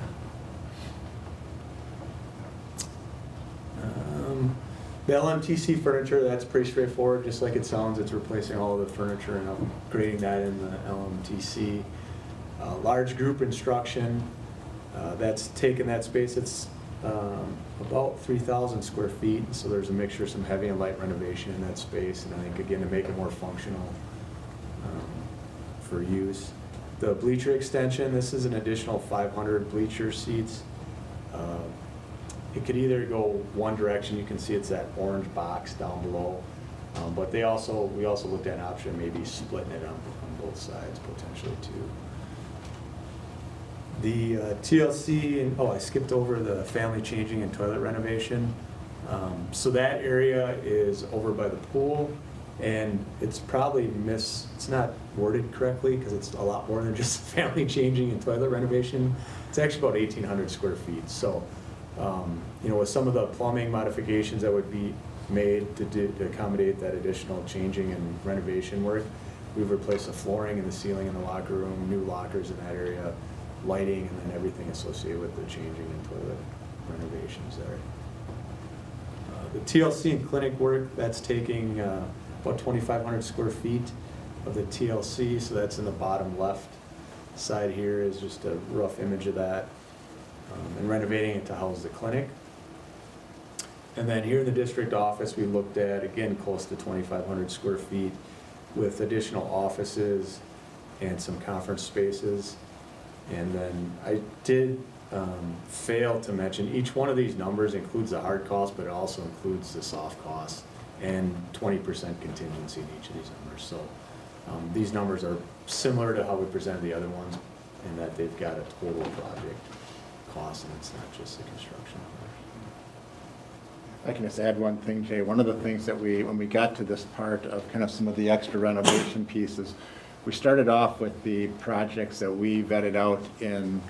The LMTC furniture, that's pretty straightforward, just like it sounds. It's replacing all of the furniture and upgrading that in the LMTC. Large group instruction, that's taken that space. It's about 3,000 square feet, so there's a mixture of some heavy and light renovation in that space, and I think, again, to make it more functional for use. The bleacher extension, this is an additional 500 bleacher seats. It could either go one direction. You can see it's that orange box down below. But we also looked at an option, maybe splitting it up on both sides potentially too. The TLC, and I skipped over the family changing and toilet renovation. So that area is over by the pool, and it's probably it's not worded correctly because it's a lot more than just family changing and toilet renovation. It's actually about 1,800 square feet. So, with some of the plumbing modifications that would be made to accommodate that additional changing and renovation work, we've replaced the flooring and the ceiling in the locker room, new lockers in that area, lighting, and then everything associated with the changing and toilet renovations there. The TLC and clinic work, that's taking about 2,500 square feet of the TLC, so that's in the bottom left side here is just a rough image of that, and renovating it to house the clinic. And then here in the district office, we looked at, again, close to 2,500 square feet with additional offices and some conference spaces. And then I did fail to mention, each one of these numbers includes the hard cost, but it also includes the soft costs and 20% contingency in each of these numbers. So these numbers are similar to how we presented the other ones in that they've got a total project cost and it's not just the construction numbers. I can just add one thing, Jay. One of the things that when we got to this part of kind of some of the extra renovation pieces, we started off with the projects that we vetted out in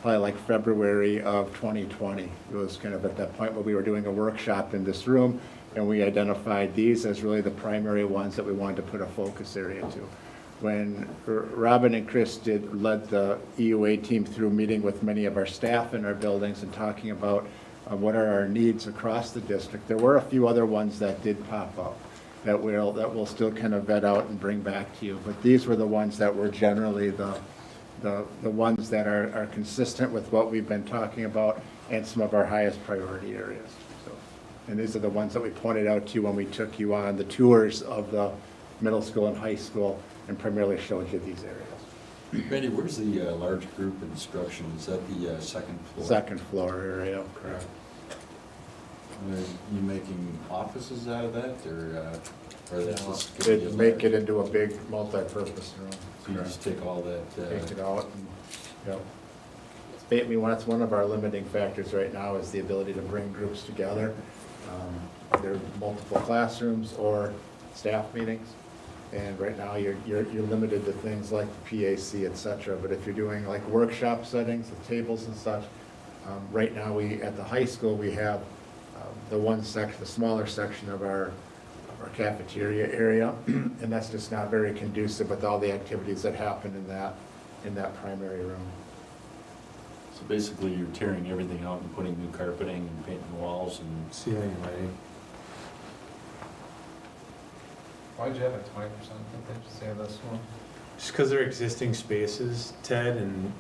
probably like February of 2020. It was kind of at that point where we were doing a workshop in this room, and we identified these as really the primary ones that we wanted to put a focus area to. When Robin and Chris led the EUA team through meeting with many of our staff in our buildings and talking about what are our needs across the district, there were a few other ones that did pop up that we'll still kind of vet out and bring back to you. But these were the ones that were generally the ones that are consistent with what we've been talking about and some of our highest priority areas. So, and these are the ones that we pointed out to you when we took you on the tours of the middle school and high school and primarily showed you these areas. Betty, where's the large group instruction? Is that the second floor? Second floor area, correct. Are you making offices out of that, or that's just? They'd make it into a big multi-purpose room. So you just take all that? Take it out and, yep. I mean, that's one of our limiting factors right now is the ability to bring groups together. There are multiple classrooms or staff meetings. And right now, you're limited to things like the PAC, et cetera. But if you're doing like workshop settings with tables and such, right now at the high school, we have the smaller section of our cafeteria area, and that's just not very conducive with all the activities that happen in that primary room. So basically, you're tearing everything out and putting new carpeting and painting walls and Ceiling and lighting. Why'd you have a 20% contingency on this one? Just because they're existing spaces, Ted, and,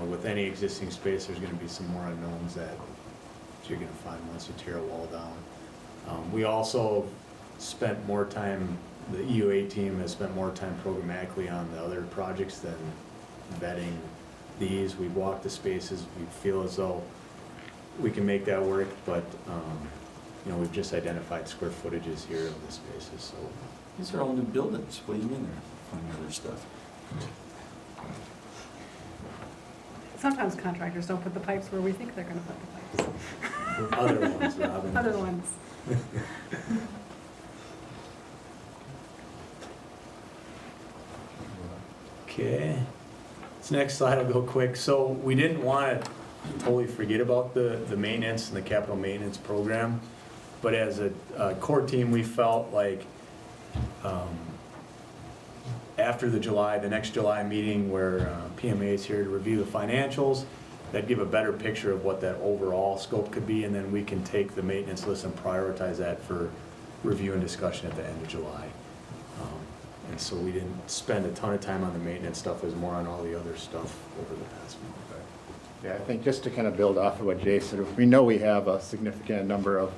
with any existing space, there's gonna be some more unknowns that you're gonna find once you tear a wall down. We also spent more time, the EUA team has spent more time programmatically on the other projects than vetting these. We've walked the spaces, we feel as though we can make that work, but, we've just identified square footages here of the spaces, so. these are all new buildings. What do you mean they're finding other stuff? Sometimes contractors don't put the pipes where we think they're gonna put the pipes. Other ones, Robin. Other ones. Okay, this next slide will go quick. So we didn't want to totally forget about the maintenance and the capital maintenance program, but as a core team, we felt like after the next July meeting where PMA is here to review the financials, that'd give a better picture of what that overall scope could be, and then we can take the maintenance list and prioritize that for review and discussion at the end of July. And so we didn't spend a ton of time on the maintenance stuff, it was more on all the other stuff over the past month. Yeah, I think just to kind of build off of what Jay said, we know we have a significant number of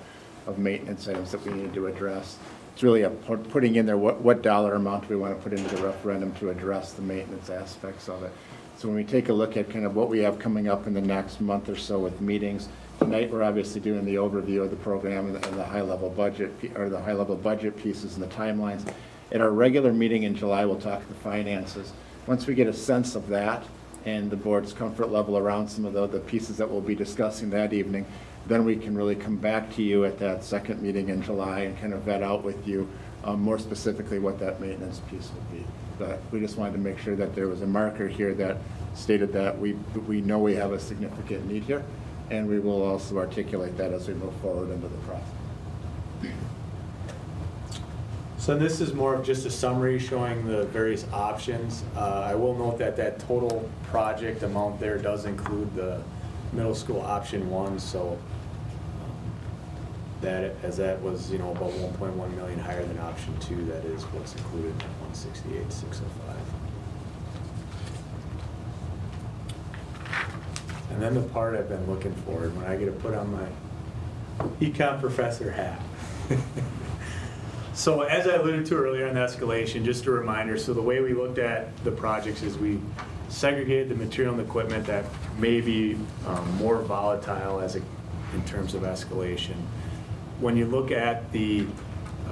maintenance items that we need to address. It's really putting in there what dollar amount we want to put into the referendum to address the maintenance aspects of it. So when we take a look at kind of what we have coming up in the next month or so with meetings, tonight we're obviously doing the overview of the program and the high-level budget, or the high-level budget pieces and the timelines. At our regular meeting in July, we'll talk the finances. Once we get a sense of that and the board's comfort level around some of the pieces that we'll be discussing that evening, then we can really come back to you at that second meeting in July and kind of vet out with you more specifically what that maintenance piece would be. But we just wanted to make sure that there was a marker here that stated that we know we have a significant need here, and we will also articulate that as we move forward into the process. So this is more of just a summary showing the various options. I will note that that total project amount there does include the middle school option 1, so that, as that was, you know, about 1.1 million higher than option 2, that is what's included in 168,605. And then the part I've been looking for, when I get to put on my econ professor hat. So as I alluded to earlier on the escalation, just a reminder, so the way we looked at the projects is we segregated the material and equipment that may be more volatile in terms of escalation. When you look at the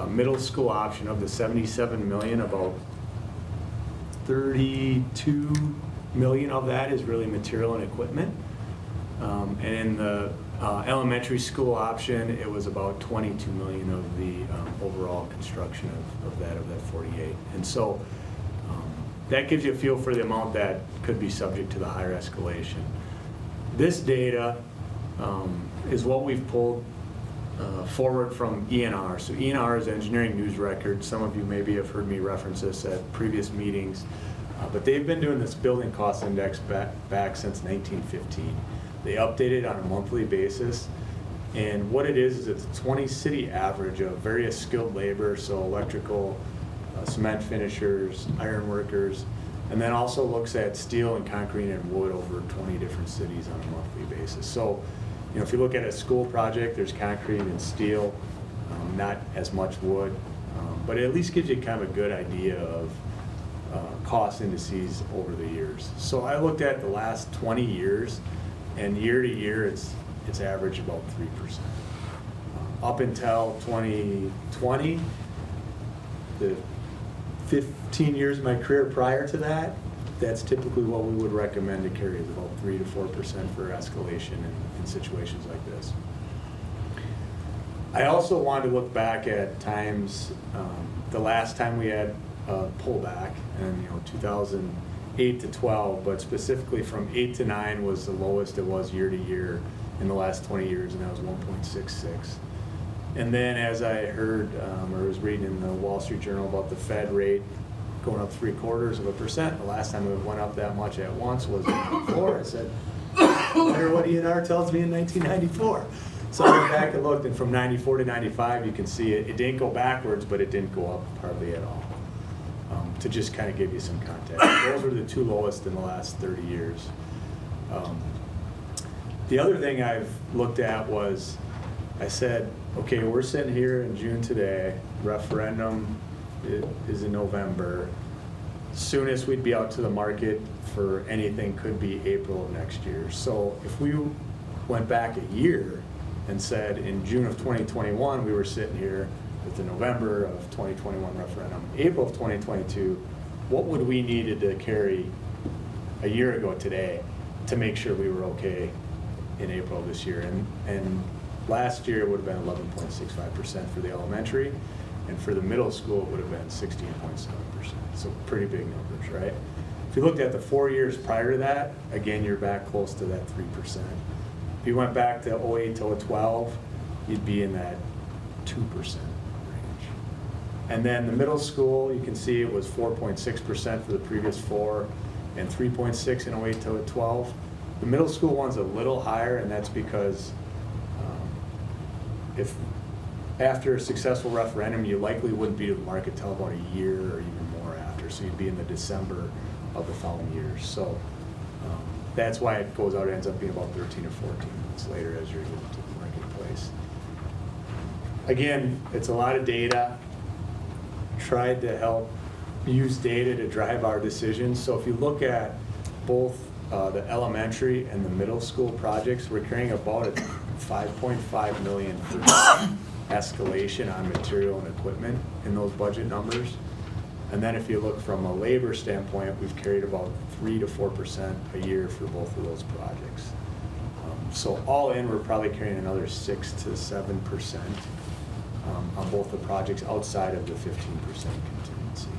middle school option of the 77 million, about 32 million of that is really material and equipment. And in the elementary school option, it was about 22 million of the overall construction of that 48. And so that gives you a feel for the amount that could be subject to the higher escalation. This data is what we've pulled forward from ENR. So ENR is Engineering News Record. Some of you maybe have heard me reference this at previous meetings, but they've been doing this building cost index back since 1915. They update it on a monthly basis, and what it is it's a 20-city average of various skilled labor, so electrical, cement finishers, iron workers, and then also looks at steel and concrete and wood over 20 different cities on a monthly basis. So, you know, if you look at a school project, there's concrete and steel, not as much wood, but it at least gives you kind of a good idea of cost indices over the years. So I looked at the last 20 years, and year to year, it's averaged about 3%. Up until 2020, the 15 years of my career prior to that, that's typically what we would recommend to carry, is about 3 to 4% for escalation in situations like this. I also wanted to look back at times, the last time we had a pullback, and 2008 to 12, but specifically from 8 to 9 was the lowest it was year to year in the last 20 years, and that was 1.66. And then as I heard or was reading in the Wall Street Journal about the Fed rate going up 0.75%, the last time it went up that much at once was in 2004. I said, I wonder what ENR tells me in 1994. So I went back and looked, and from 94 to 95, you can see it didn't go backwards, but it didn't go up hardly at all. To just kind of give you some context. Those were the two lowest in the last 30 years. The other thing I've looked at was, I said, okay, we're sitting here in June today, referendum is in November. Soonest we'd be out to the market for anything could be April of next year. So if we went back a year and said in June of 2021, we were sitting here with the November of 2021 referendum, April of 2022, what would we needed to carry a year ago today to make sure we were okay in April of this year? And last year it would have been 11.65% for the elementary, and for the middle school it would have been 16.7%. So pretty big numbers, right? If you looked at the 4 years prior to that, again, you're back close to that 3%. If you went back to 08 to 12, you'd be in that 2%. And then the middle school, you can see it was 4.6% for the previous 4 and 3.6 in 08 to 12. The middle school one's a little higher, and that's because if after a successful referendum, you likely wouldn't be to the market till about a year or even more after, so you'd be in the December of the following year. So that's why it goes out, it ends up being about 13 or 14 months later as you're getting to the marketplace. Again, it's a lot of data. Tried to help use data to drive our decisions. So if you look at both the elementary and the middle school projects, we're carrying about a 5.5 million for escalation on material and equipment in those budget numbers. And then if you look from a labor standpoint, we've carried about 3 to 4% a year for both of those projects. So all in, we're probably carrying another 6 to 7% on both the projects outside of the 15% contingency.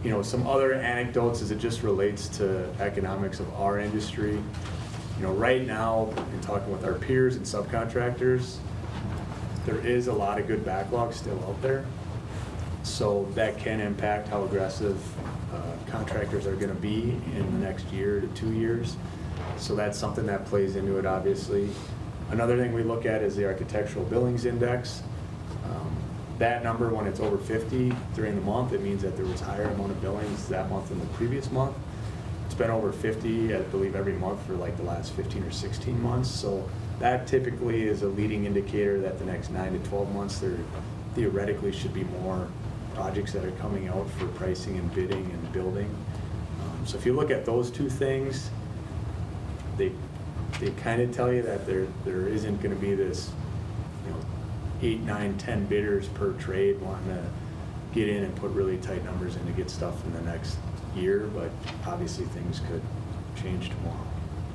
You know, some other anecdotes as it just relates to economics of our industry. You know, right now, in talking with our peers and subcontractors, there is a lot of good backlog still out there. So that can impact how aggressive contractors are gonna be in the next year to 2 years. So that's something that plays into it, obviously. Another thing we look at is the Architectural Billings Index. That number, when it's over 50 during the month, it means that there was higher amount of billings that month than the previous month. It's been over 50, I believe, every month for like the last 15 or 16 months. So that typically is a leading indicator that the next 9 to 12 months, there theoretically should be more projects that are coming out for pricing and bidding and building. So if you look at those two things, they kind of tell you that there isn't going to be this, you know, 8, 9, 10 bidders per trade wanting to get in and put really tight numbers in to get stuff in the next year, but obviously things could change tomorrow,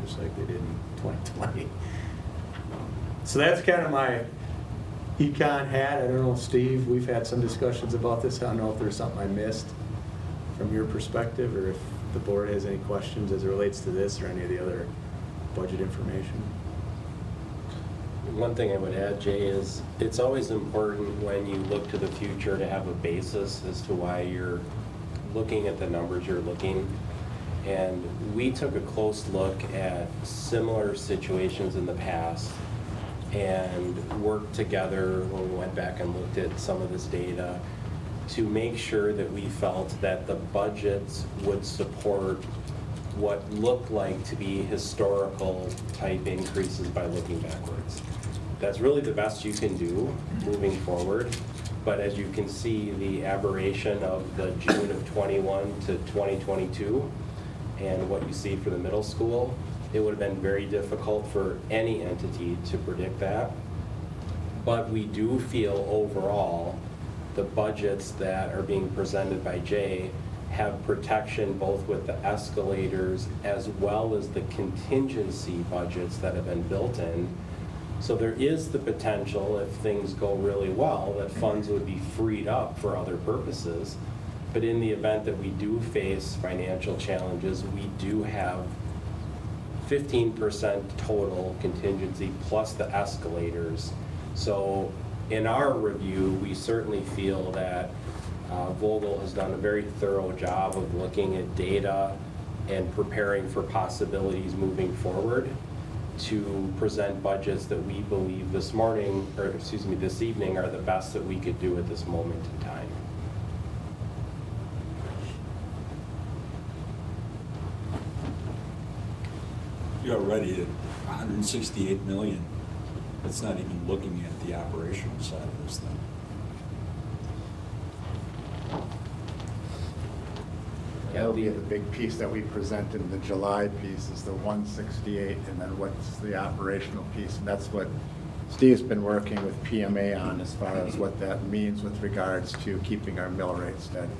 just like they did in 2020. So that's kind of my econ hat. I don't know, Steve, we've had some discussions about this. I don't know if there's something I missed from your perspective, or if the board has any questions as it relates to this or any of the other budget information. One thing I would add, Jay, is it's always important when you look to the future to have a basis as to why you're looking at the numbers you're looking. And we took a close look at similar situations in the past and worked together when we went back and looked at some of this data to make sure that we felt that the budgets would support what looked like to be historical type increases by looking backwards. That's really the best you can do moving forward. But as you can see, the aberration of the June of 21 to 2022 and what you see for the middle school, it would have been very difficult for any entity to predict that. But we do feel overall the budgets that are being presented by Jay have protection both with the escalators as well as the contingency budgets that have been built in. So there is the potential, if things go really well, that funds would be freed up for other purposes. But in the event that we do face financial challenges, we do have 15% total contingency plus the escalators. So in our review, we certainly feel that Vogel has done a very thorough job of looking at data and preparing for possibilities moving forward to present budgets that we believe this evening are the best that we could do at this moment in time. You're already at 168 million. That's not even looking at the operational side of this thing. That'll be the big piece that we presented in the July piece is the 168, and then what's the operational piece. And that's what Steve's been working with PMA on as far as what that means with regards to keeping our mill rate steady.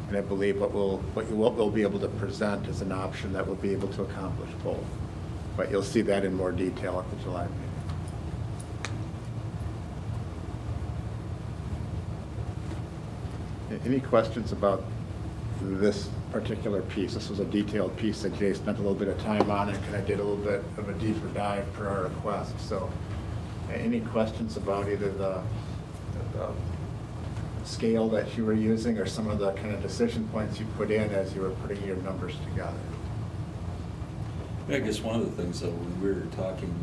And I believe what we'll be able to present is an option that will be able to accomplish both. But you'll see that in more detail at the July meeting. Any questions about this particular piece? This was a detailed piece that Jay spent a little bit of time on and kind of did a little bit of a deeper dive per our request. So any questions about either the scale that you were using or some of the kind of decision points you put in as you were putting your numbers together? I guess one of the things, though, when we were talking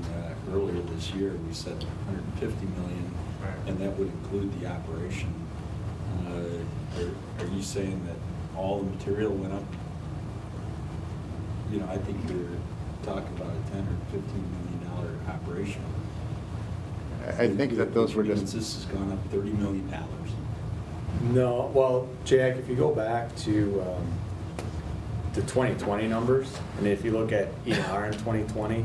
earlier this year, we said 150 million, right, and that would include the operation. Are you saying that all the material went up? You know, I think you're talking about a $10 or $15 million operation. I think that those were just... This has gone up $30 million. No, well, Jack, if you go back to the 2020 numbers, and if you look at ENR in 2020,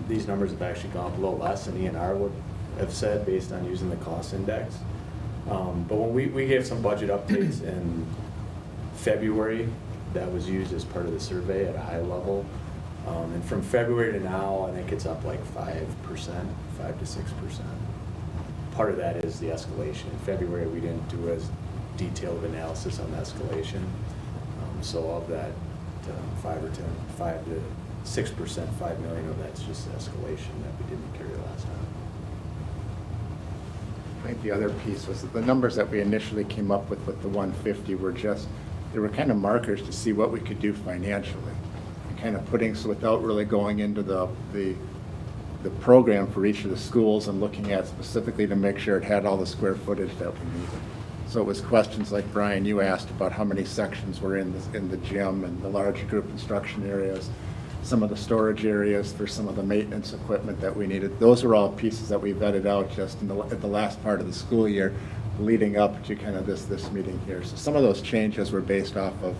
these numbers have actually gone up a little less than ENR would have said based on using the cost index. But when we gave some budget updates in February, that was used as part of the survey at a high level. And from February to now, I think it's up like 5%, 5 to 6%. Part of that is the escalation. In February, we didn't do as detailed of analysis on escalation. So of that 5 to 6%, 5 million of that's just escalation that we didn't carry last time. I think the other piece was that the numbers that we initially came up with the 150 were just, they were kind of markers to see what we could do financially. And kind of putting, so without really going into the program for each of the schools and looking at specifically to make sure it had all the square footage that we needed. So it was questions like, Brian, you asked about how many sections were in the gym and the large group instruction areas, some of the storage areas for some of the maintenance equipment that we needed. Those are all pieces that we vetted out just at the last part of the school year leading up to kind of this meeting here. So some of those changes were based off of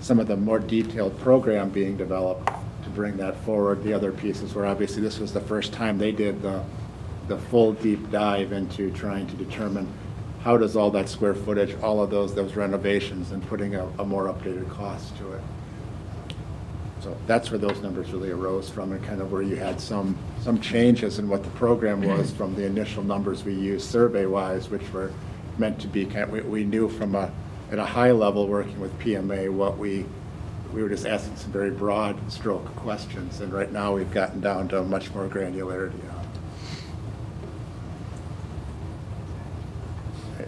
some of the more detailed program being developed to bring that forward. The other pieces were obviously this was the first time they did the full deep dive into trying to determine how does all that square footage, all of those renovations, and putting a more updated cost to it. So that's where those numbers really arose from, and kind of where you had some changes in what the program was from the initial numbers we used survey-wise, which were meant to be we knew from at a high level working with PMA what we were just asking some very broad stroke questions, and right now we've gotten down to much more granularity on it.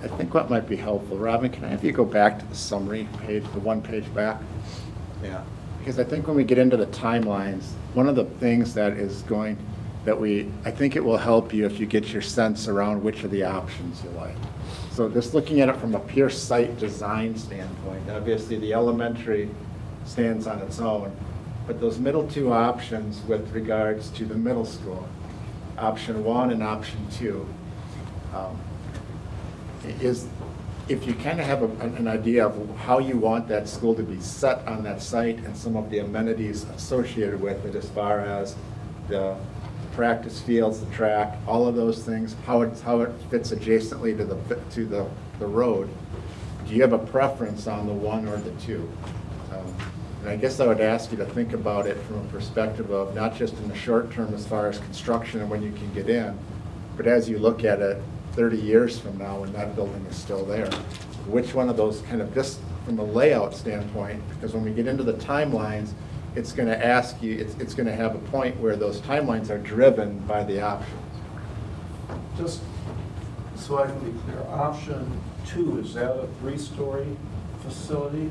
I think what might be helpful, Robin, can I have you go back to the summary page, the one page back? Yeah, because I think when we get into the timelines, one of the things that is I think it will help you if you get your sense around which of the options you like. So just looking at it from a pure site design standpoint, obviously the elementary stands on its own, but those middle two options with regards to the middle school, option 1 and option 2, is if you kind of have an idea of how you want that school to be set on that site and some of the amenities associated with it as far as the practice fields, the track, all of those things, how it fits adjacently to the road. Do you have a preference on the 1 or the 2? And I guess I would ask you to think about it from a perspective of not just in the short term as far as construction and when you can get in, but as you look at it 30 years from now when that building is still there, which one of those kind of just from a layout standpoint, because when we get into the timelines, it's going to ask you, it's going to have a point where those timelines are driven by the options. Just so I can be clear, option 2, is that a 3-story facility?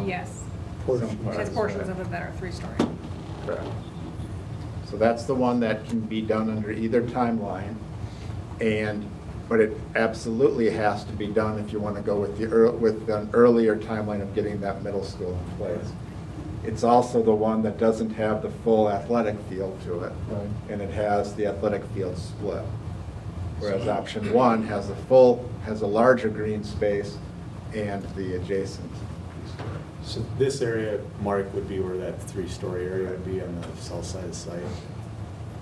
Yes. Portion. It has portions of it that are 3-story. Correct. So that's the one that can be done under either timeline, but it absolutely has to be done if you want to go with an earlier timeline of getting that middle school in place. It's also the one that doesn't have the full athletic field to it, Right. and it has the athletic field split. Whereas option 1 has a larger green space and the adjacent. So this area, Mark, would be where that 3-story area would be on the south side of the site.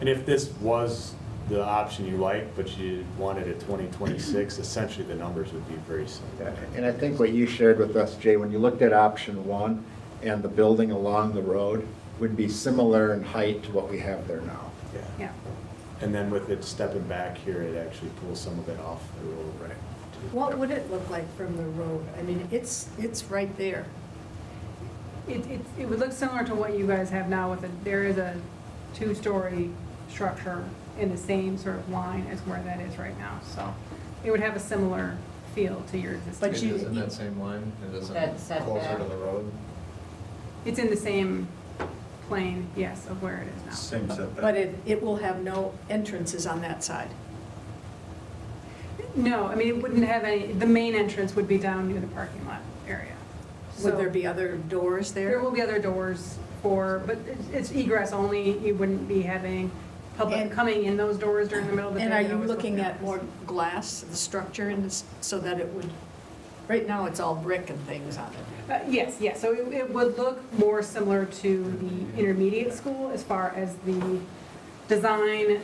And if this was the option you like, but you wanted it 2026, essentially the numbers would be very similar. And I think what you shared with us, Jay, when you looked at option 1 and the building along the road would be similar in height to what we have there now. Yeah. And then with it stepping back here, it actually pulls some of it off the road. Right. What would it look like from the road? I mean, it's right there. It would look similar to what you guys have now with there is a 2-story structure in the same sort of line as where that is right now. So it would have a similar feel to your existing. But It is in that same line? It isn't That setback. closer to the road? It's in the same plane, yes, of where it is now. Same setback. But it will have no entrances on that side. No, I mean, it wouldn't have any, the main entrance would be down near the parking lot area. Would So there be other doors There there? will be other doors but it's egress only. You wouldn't be having public And- coming in those doors during the middle of the day. And are They'd you always look looking like at this. more glass, the structure, in this, so that it would, right now it's all brick and things on it. Yes, yes, so it would look more similar to the intermediate school as far as the design,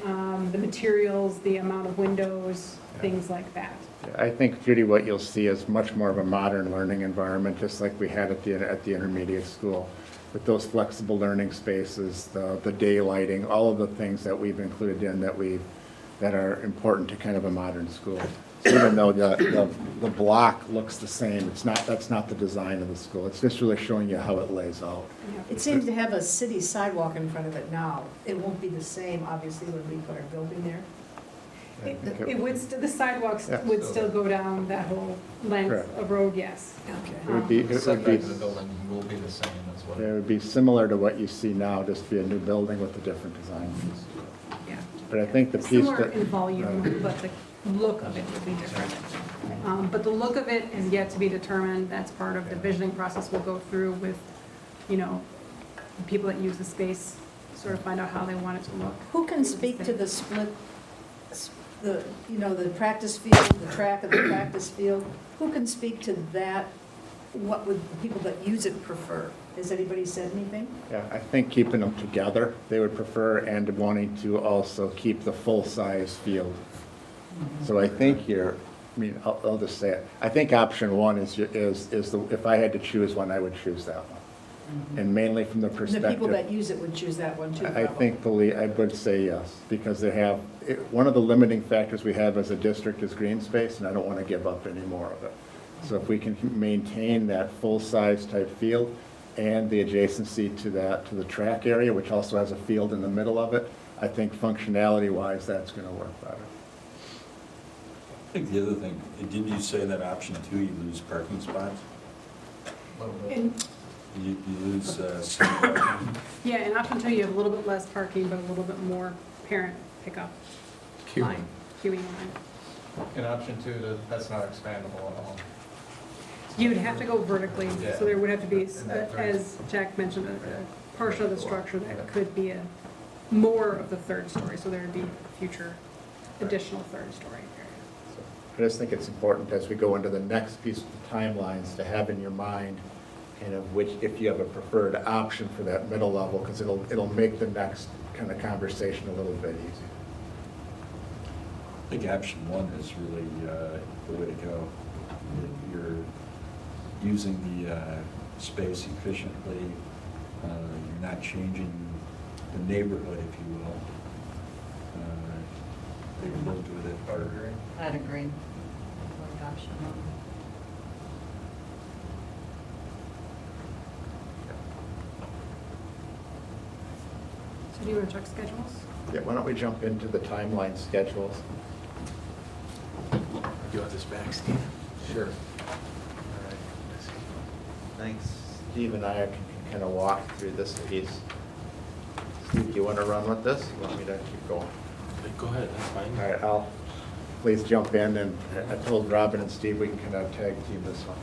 the materials, the amount of windows, things like that. I think, Judy, what you'll see is much more of a modern learning environment, just like we had at the intermediate school, with those flexible learning spaces, the daylighting, all of the things that we've included in that are important to kind of a modern school. So even though the block looks the same, that's not the design of the school. It's just really showing you how it lays out. It seems to have a city sidewalk in front of it now. It won't be the same, obviously, when we put our building there. It would, the sidewalks Yeah. would still go down that whole length Correct. of road, yes. It would be, The setback of the building will be the same as well. it would be similar to what you see now, just be a new building with a different design piece. Yeah. But I think the piece Similar that. in volume, but the look of it would be different. But the look of it is yet to be determined. That's part of the visioning process we'll go through with, the people that use the space, sort of find out how they want it to look. Who can speak to the split, the practice field, the track of the practice field? Who can speak to that? What would the people that use it prefer? Has anybody said anything? Yeah, I think keeping them together, they would prefer, and wanting to also keep the full-size field. So I think I'll just say it. I think option one is if I had to choose one, I would choose that one. And mainly from the The perspective. people that use it would choose that one too, I probably. think, I would say yes, because one of the limiting factors we have as a district is green space, and I don't want to give up any more of it. So if we can maintain that full-size type field and the adjacency to the track area, which also has a field in the middle of it, I think functionality-wise, that's going to work better. I think the other thing, didn't you say that option two, you lose parking spots? And, You lose some parking? yeah, in option 2, you have a little bit less parking, but a little bit more parent pickup line, queuing line. In option 2, that's not expandable at all. You would have to go vertically, Yeah. so there would have to be, And that as Jack mentioned, a portion of the structure that could be more of the third story, so there would be future additional third story area. I just think it's important as we go into the next piece of the timelines to have in your mind kind of if you have a preferred option for that middle level, because it'll make the next kind of conversation a little bit easier. I think option one is really the way to go. If you're using the space efficiently, you're not changing the neighborhood, if you will. They lived with it harder. I'd agree. Like option one. So do you want to check schedules? Yeah, why don't we jump into the timeline schedules? You want this back, Steve? Sure. Thanks. Steve and I can kind of walk through this piece. Steve, do you want to run with this? You want me to keep going? Go ahead, that's fine. All right, please jump in, and I told Robin and Steve we can kind of tag team this one.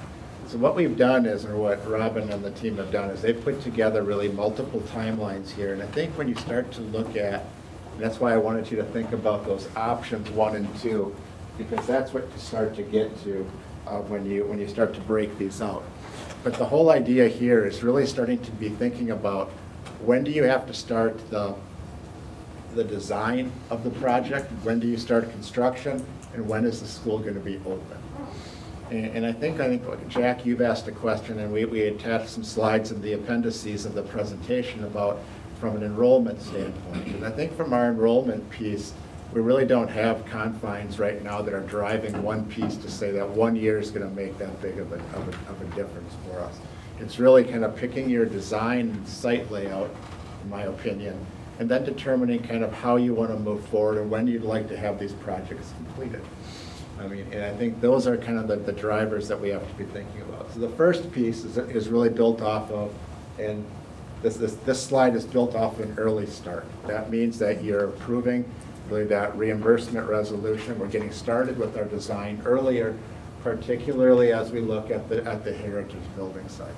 So what we've done is, or what Robin and the team have done, is they've put together really multiple timelines here, and I think when you start to look at, and that's why I wanted you to think about those options 1 and 2, because that's what you start to get to when you start to break these out. But the whole idea here is really starting to be thinking about when do you have to start the design of the project, when do you start construction, and when is the school going to be open? And I think, Jack, you've asked a question, and we attached some slides in the appendices of the presentation about from an enrollment standpoint. And I think from our enrollment piece, we really don't have confines right now that are driving one piece to say that 1 year is going to make that big of a difference for us. It's really kind of picking your design and site layout, in my opinion, and then determining kind of how you want to move forward and when you'd like to have these projects completed. And I think those are kind of the drivers that we have to be thinking about. So the first piece is really built off of, and this slide is built off of an early start. That means that you're approving really that reimbursement resolution. We're getting started with our design earlier, particularly as we look at the heritage building site.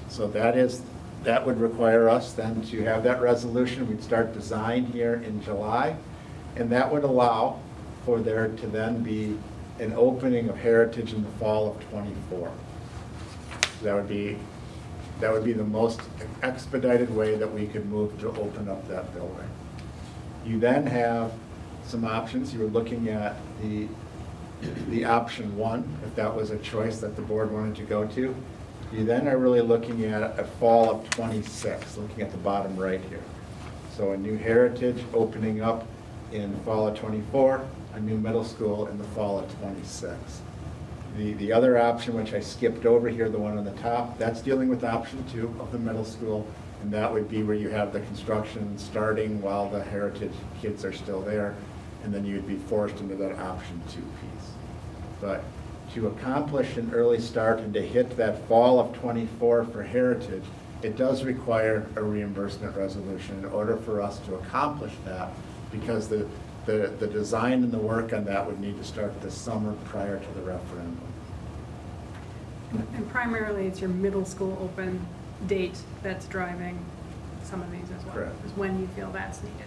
So that would require us then to have that resolution. We'd start design here in July, and that would allow for there to then be an opening of heritage in the fall of '24. That would be the most expedited way that we could move to open up that building. You then have some options. You were looking at the option 1, if that was a choice that the board wanted to go to. You then are really looking at a fall of 26, looking at the bottom right here. So a new heritage opening up in fall of 24, a new middle school in the fall of 26. The other option, which I skipped over here, the one on the top, that's dealing with option 2 of the middle school, and that would be where you have the construction starting while the heritage kids are still there, and then you'd be forced into that option 2 piece. But to accomplish an early start and to hit that fall of 24 for heritage, it does require a reimbursement resolution in order for us to accomplish that, because the design and the work on that would need to start this summer prior to the referendum. And primarily, it's your middle school open date that's driving some of these as well. Correct. Is when you feel that's needed.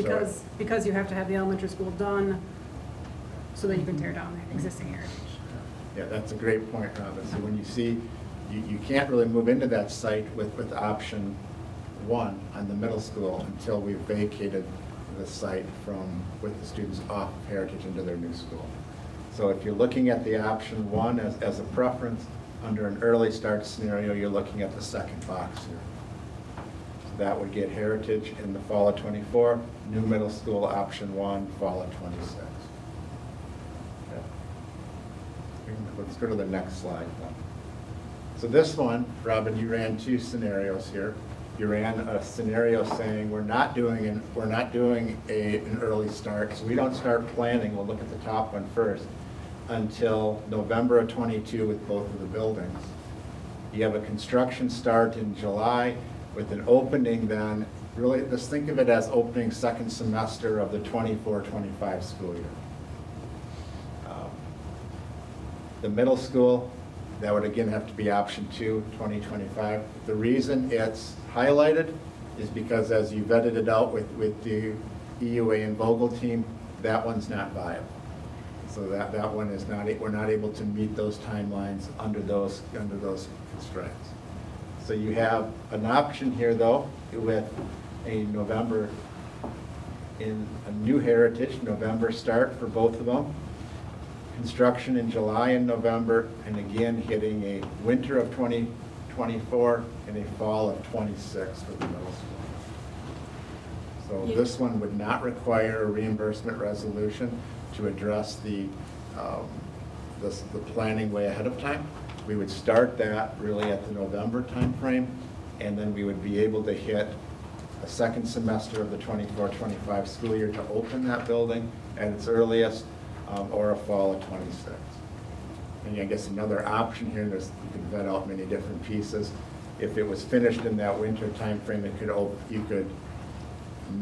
So- Because you have to have the elementary school done so that you can tear down the existing heritage. Yeah, that's a great point, Robin. So when you see, you can't really move into that site with option 1 on the middle school until we've vacated the site with the students off of heritage into their new school. So if you're looking at the option 1 as a preference, under an early start scenario, you're looking at the second box here. So that would get heritage in the fall of 24, new middle school option 1, fall of 26. Okay. Let's go to the next slide then. So this one, Robin, you ran 2 scenarios here. You ran a scenario saying we're not doing an early start, so we don't start planning. We'll look at the top one first until November of 22 with both of the buildings. You have a construction start in July with an opening then. Really, just think of it as opening second semester of the 24-25 school year. The middle school, that would again have to be option 2, 2025. The reason it's highlighted is because as you vetted it out with the EUA and Vogel team, that one's not viable. So that one is not, we're not able to meet those timelines under those constraints. So you have an option here though with a November, in a new heritage, November start for both of them. Construction in July and November, and again hitting a winter of 2024 and a fall of 26 for the middle school. So this one would not require a reimbursement resolution to address the planning way ahead of time. We would start that really at the November timeframe, and then we would be able to hit a second semester of the 24-25 school year to open that building at its earliest, or a fall of 26. And I guess another option here, you can vet out many different pieces. If it was finished in that winter timeframe, you could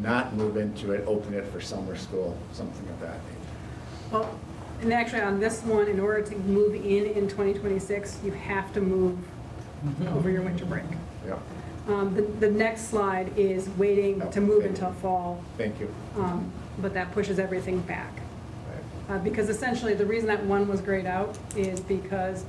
not move into it, open it for summer school, something of that nature. Well, and actually on this one, in order to move in 2026, you have to move over your winter break. Yeah. The next slide is waiting to move until fall. Thank you. But that pushes everything back. Because essentially, the reason that one was grayed out is because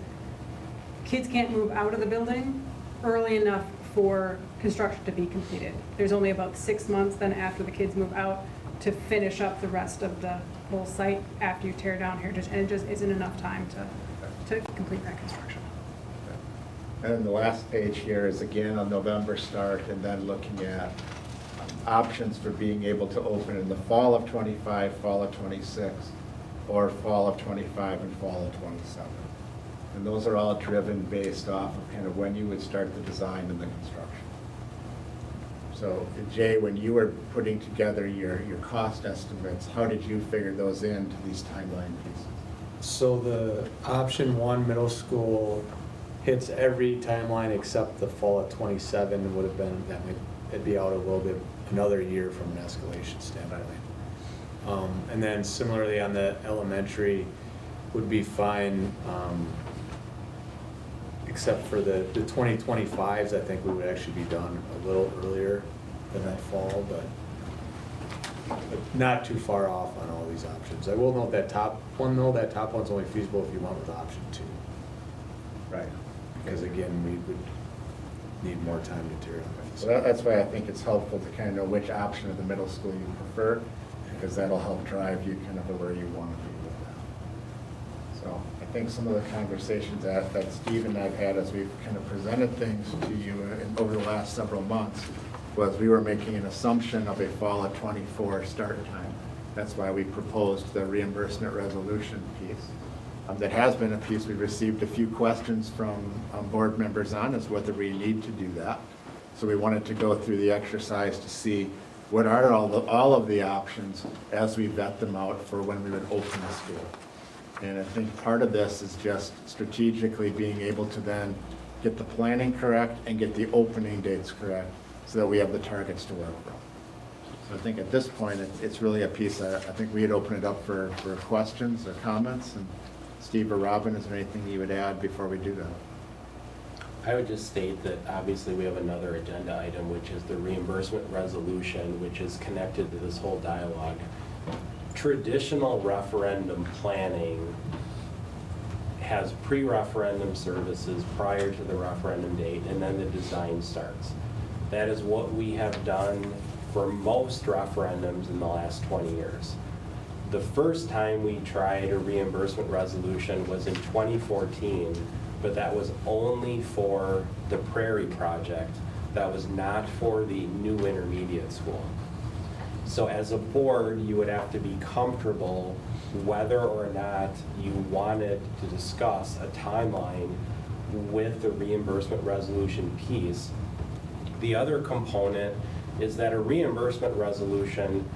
kids can't move out of the building early enough for construction to be completed. There's only about 6 months then after the kids move out to finish up the rest of the whole site after you tear down heritage, and it just isn't enough time to complete that construction. And then the last page here is again a November start, and then looking at options for being able to open in the fall of 25, fall of 26, or fall of 25 and fall of 27. And those are all driven based off of kind of when you would start the design and the construction. So Jay, when you were putting together your cost estimates, how did you figure those into these timeline pieces? So the option 1 middle school hits every timeline except the fall of 27 would have been, it'd be out a little bit, another year from an escalation standpoint. And then similarly on the elementary would be fine, except for the 2025s, I think we would actually be done a little earlier than that fall, but not too far off on all these options. I will note that top one though, that top one's only feasible if you went with option 2. Right. Because again, we would need more time to tear it off. So that's why I think it's helpful to kind of know which option of the middle school you prefer, because that'll help drive you kind of to where you want to be with that. So I think some of the conversations that Steve and I've had as we've kind of presented things to you over the last several months was we were making an assumption of a fall of '24 start time. That's why we proposed the reimbursement resolution piece. That has been a piece we've received a few questions from board members on, is whether we need to do that. So we wanted to go through the exercise to see what are all of the options as we vet them out for when we would open the school. And I think part of this is just strategically being able to then get the planning correct and get the opening dates correct so that we have the targets to work from. So I think at this point, it's really a piece I think we had opened it up for questions or comments. And Steve or Robin, is there anything you would add before we do that? I would just state that obviously we have another agenda item, which is the reimbursement resolution, which is connected to this whole dialogue. Traditional referendum planning has pre-referendum services prior to the referendum date, and then the design starts. That is what we have done for most referendums in the last 20 years. The first time we tried a reimbursement resolution was in 2014, but that was only for the Prairie project. That was not for the new intermediate school. So as a board, you would have to be comfortable whether or not you wanted to discuss a timeline with the reimbursement resolution piece. The other component is that a reimbursement resolution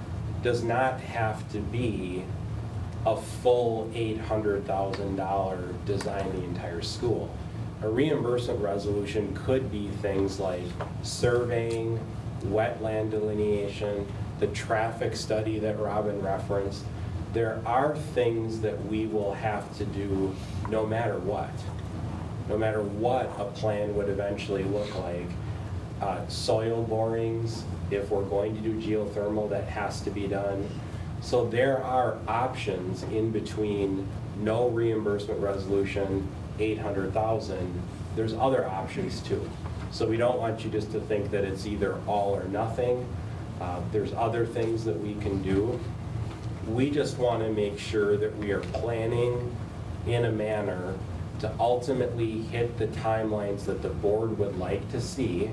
does not have to be a full $800,000 design the entire school. A reimbursement resolution could be things like surveying, wetland delineation, the traffic study that Robin referenced. There are things that we will have to do no matter what a plan would eventually look like. Soil borings, if we're going to do geothermal, that has to be done. So there are options in between no reimbursement resolution, 800,000. There's other options too. So we don't want you just to think that it's either all or nothing. There's other things that we can do. We just want to make sure that we are planning in a manner to ultimately hit the timelines that the board would like to see,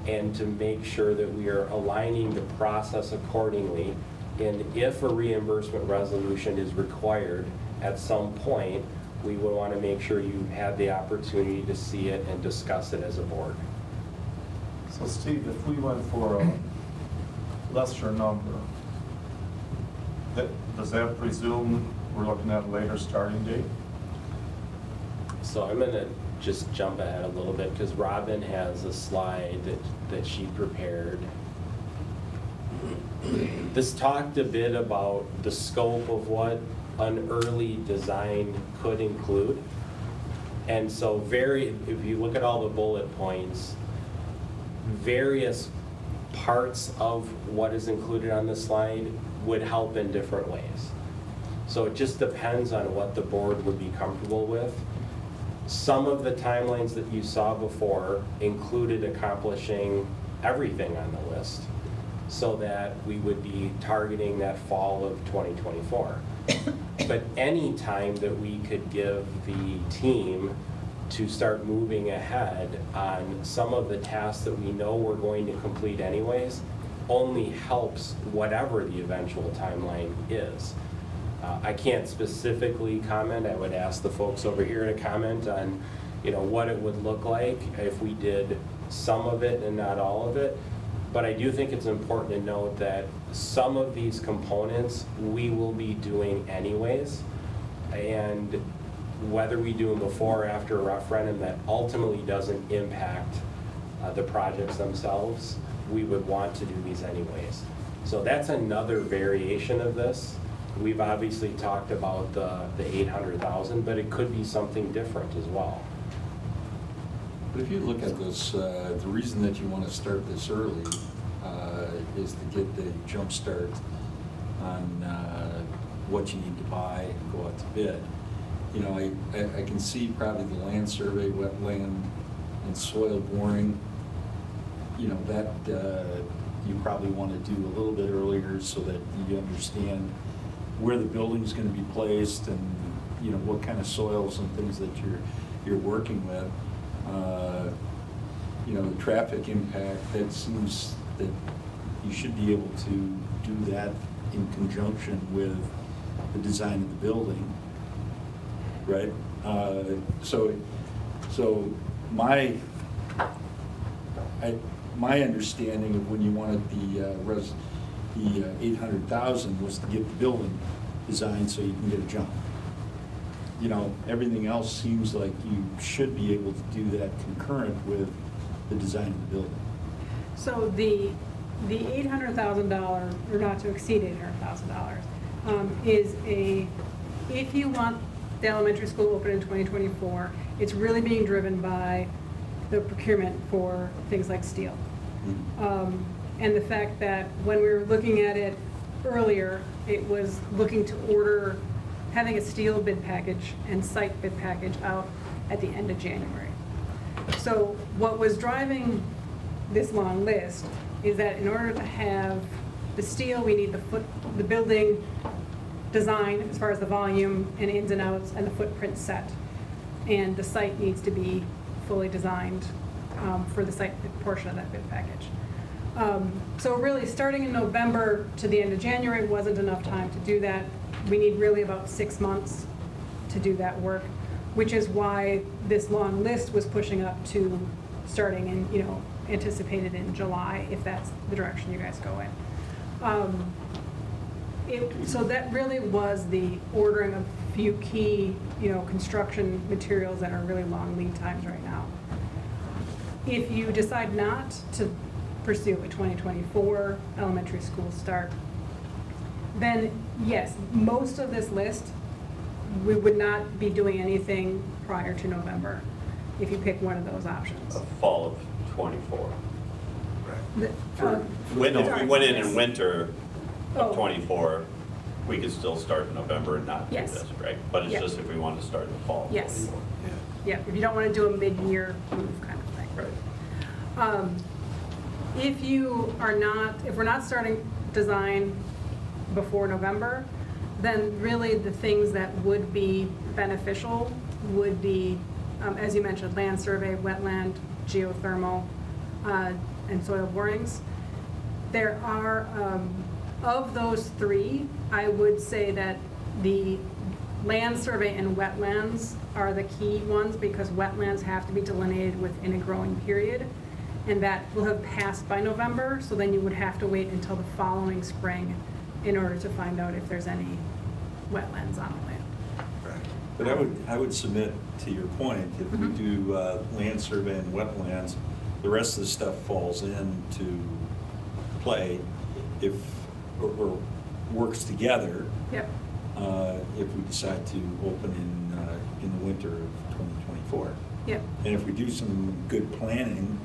and to make sure that we are aligning the process accordingly. And if a reimbursement resolution is required at some point, we would want to make sure you had the opportunity to see it and discuss it as a board. So Steve, if we went for a lesser number, does that presume we're looking at a later starting date? So I'm gonna just jump ahead a little bit because Robin has a slide that she prepared. This talked a bit about the scope of what an early design could include. And so if you look at all the bullet points, various parts of what is included on the slide would help in different ways. So it just depends on what the board would be comfortable with. Some of the timelines that you saw before included accomplishing everything on the list so that we would be targeting that fall of 2024. But any time that we could give the team to start moving ahead on some of the tasks that we know we're going to complete anyways only helps whatever the eventual timeline is. I can't specifically comment. I would ask the folks over here to comment on, what it would look like if we did some of it and not all of it. But I do think it's important to note that some of these components we will be doing anyways. And whether we do them before or after a referendum, that ultimately doesn't impact the projects themselves. We would want to do these anyways. So that's another variation of this. We've obviously talked about the 800,000, but it could be something different as well. But if you look at this, the reason that you want to start this early is to get the jump start on what you need to buy and go out to bid. I can see probably the land survey, wetland and soil boring, you know, that you probably want to do a little bit earlier so that you understand where the building's going to be placed and, you know, what kind of soils and things that you're working with. You know, the traffic impact, that seems that you should be able to do that in conjunction with the design of the building, right? So my understanding of when you wanted the 800,000 was to get the building designed so you can get a jump. You know, everything else seems like you should be able to do that concurrent with the design of the building. So the $800,000, or not to exceed $800,000, is if you want the elementary school open in 2024, it's really being driven by the procurement for things like steel. And the fact that when we were looking at it earlier, it was looking to order, having a steel bid package and site bid package out at the end of January. So what was driving this long list is that in order to have the steel, we need the building design as far as the volume and ins and outs and the footprint set. And the site needs to be fully designed for the site portion of that bid package. So really, starting in November to the end of January wasn't enough time to do that. We need really about 6 months to do that work, which is why this long list was pushing up to starting in, you know, anticipated in July, if that's the direction you guys go in. So that really was the ordering of a few key, you know, construction materials that are really long lead times right now. If you decide not to pursue a 2024 elementary school start, then yes, most of this list, we would not be doing anything prior to November if you pick one of those options. Fall of '24. The- If we went in winter Oh. of '24, we could still start in November and not do Yes. this, right? But it's Yeah. just if we want to start in the fall of Yes. '24. Yeah, if you don't want to do a mid-year move kind of thing. Right. If we're not starting design before November, then really the things that would be beneficial would be, as you mentioned, land survey, wetland, geothermal, and soil borings. There are, of those three, I would say that the land survey and wetlands are the key ones because wetlands have to be delineated within a growing period. And that will have passed by November, so then you would have to wait until the following spring in order to find out if there's any wetlands on the land. But I would submit to your point, if we do land survey and wetlands, the rest of the stuff falls into play or works together. Yep. If we decide to open in the winter of 2024. Yep. And if we do some good planning,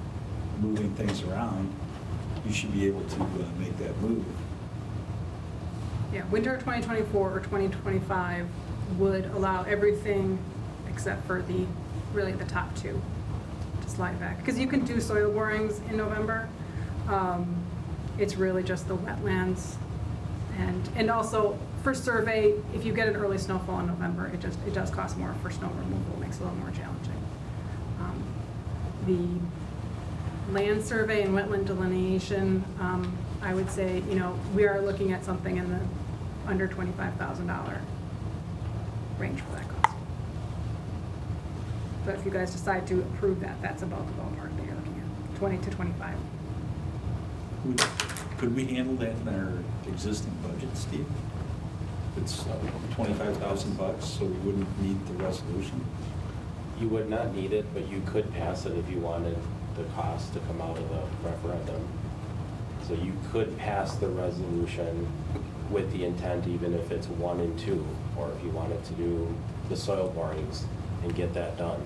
moving things around, you should be able to make that move. Yeah, winter of 2024 or 2025 would allow everything except for really the top two to slide back. Because you can do soil borings in November. It's really just the wetlands. And also for survey, if you get an early snowfall in November, it does cost more for snow removal. It makes it a little more challenging. The land survey and wetland delineation, I would say, you know, we are looking at something in the under $25,000 range for that cost. But if you guys decide to approve that, that's about the ballpark that you're looking at, 20 to 25. Could we handle that in our existing budget, Steve? It's $25,000, so we wouldn't need the resolution. You would not need it, but you could pass it if you wanted the cost to come out of the referendum. So you could pass the resolution with the intent, even if it's 1 and 2, or if you wanted to do the soil borings and get that done.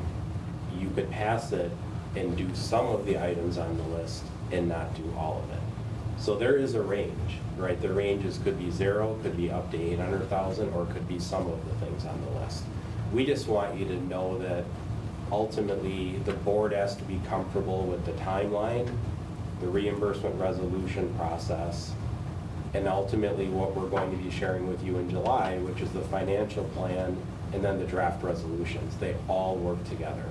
You could pass it and do some of the items on the list and not do all of it. So there is a range, right? The ranges could be 0, could be up to 800,000, or could be some of the things on the list. We just want you to know that ultimately, the board has to be comfortable with the timeline, the reimbursement resolution process, and ultimately what we're going to be sharing with you in July, which is the financial plan, and then the draft resolutions. They all work together.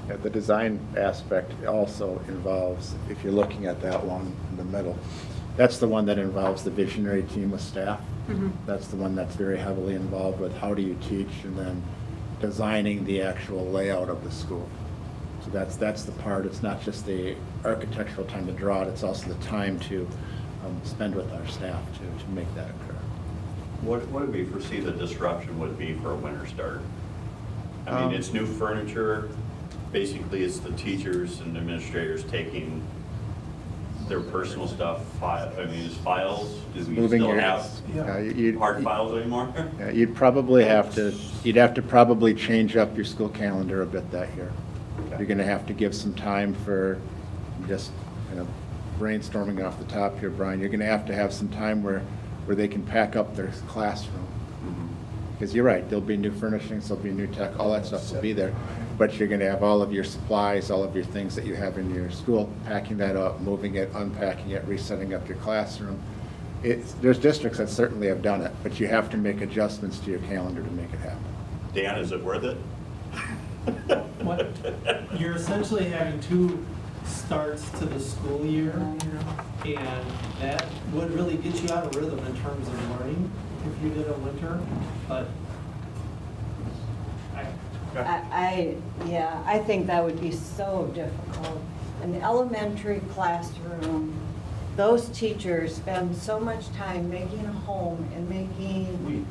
Yeah, the design aspect also involves, if you're looking at that one in the middle, that's the one that involves the visionary team of staff. That's the one that's very heavily involved with how do you teach and then designing the actual layout of the school. So that's the part. It's not just the architectural time to draw it, it's also the time to spend with our staff to make that occur. What do we foresee the disruption would be for a winter start? I mean, it's new furniture. Basically, it's the teachers and administrators taking their personal stuff. I mean, is files, do we Moving still your- have hard files anymore? Yeah, you'd have to probably change up your school calendar a bit that year. You're gonna have to give some time for, just kind of brainstorming off the top here, Brian, you're gonna have some time where they can pack up their classroom. Because you're right, there'll be new furnishings, there'll be new tech, all that stuff will be there. But you're gonna have all of your supplies, all of your things that you have in your school, packing that up, moving it, unpacking it, resetting up your classroom. There's districts that certainly have done it, but you have to make adjustments to your calendar to make it happen. Dan, is it worth it? What, you're essentially having two starts to the school year, and that would really get you out of rhythm in terms of learning if you did a winter, but I think that would be so difficult. An elementary classroom, those teachers spend so much time making a home and making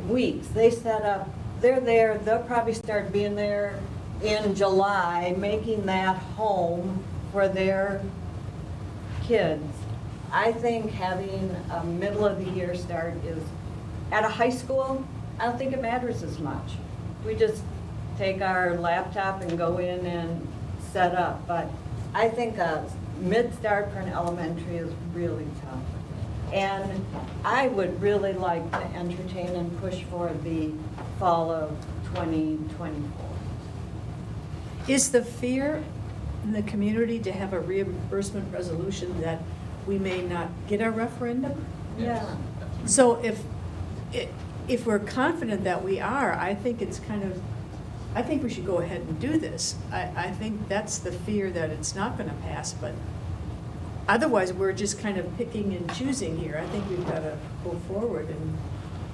weeks. They set up, they're there, they'll probably start being there in July, making that home for their kids. I think having a middle of the year start is, at a high school, I don't think it matters as much. We just take our laptop and go in and set up. But I think a mid-start for an elementary is really tough. And I would really like to entertain and push for the fall of 2024. Is the fear in the community to have a reimbursement resolution that we may not get a referendum? Yeah. So if we're confident that we are, I think I think we should go ahead and do this. I think that's the fear, that it's not gonna pass, but otherwise, we're just kind of picking and choosing here. I think we've gotta go forward,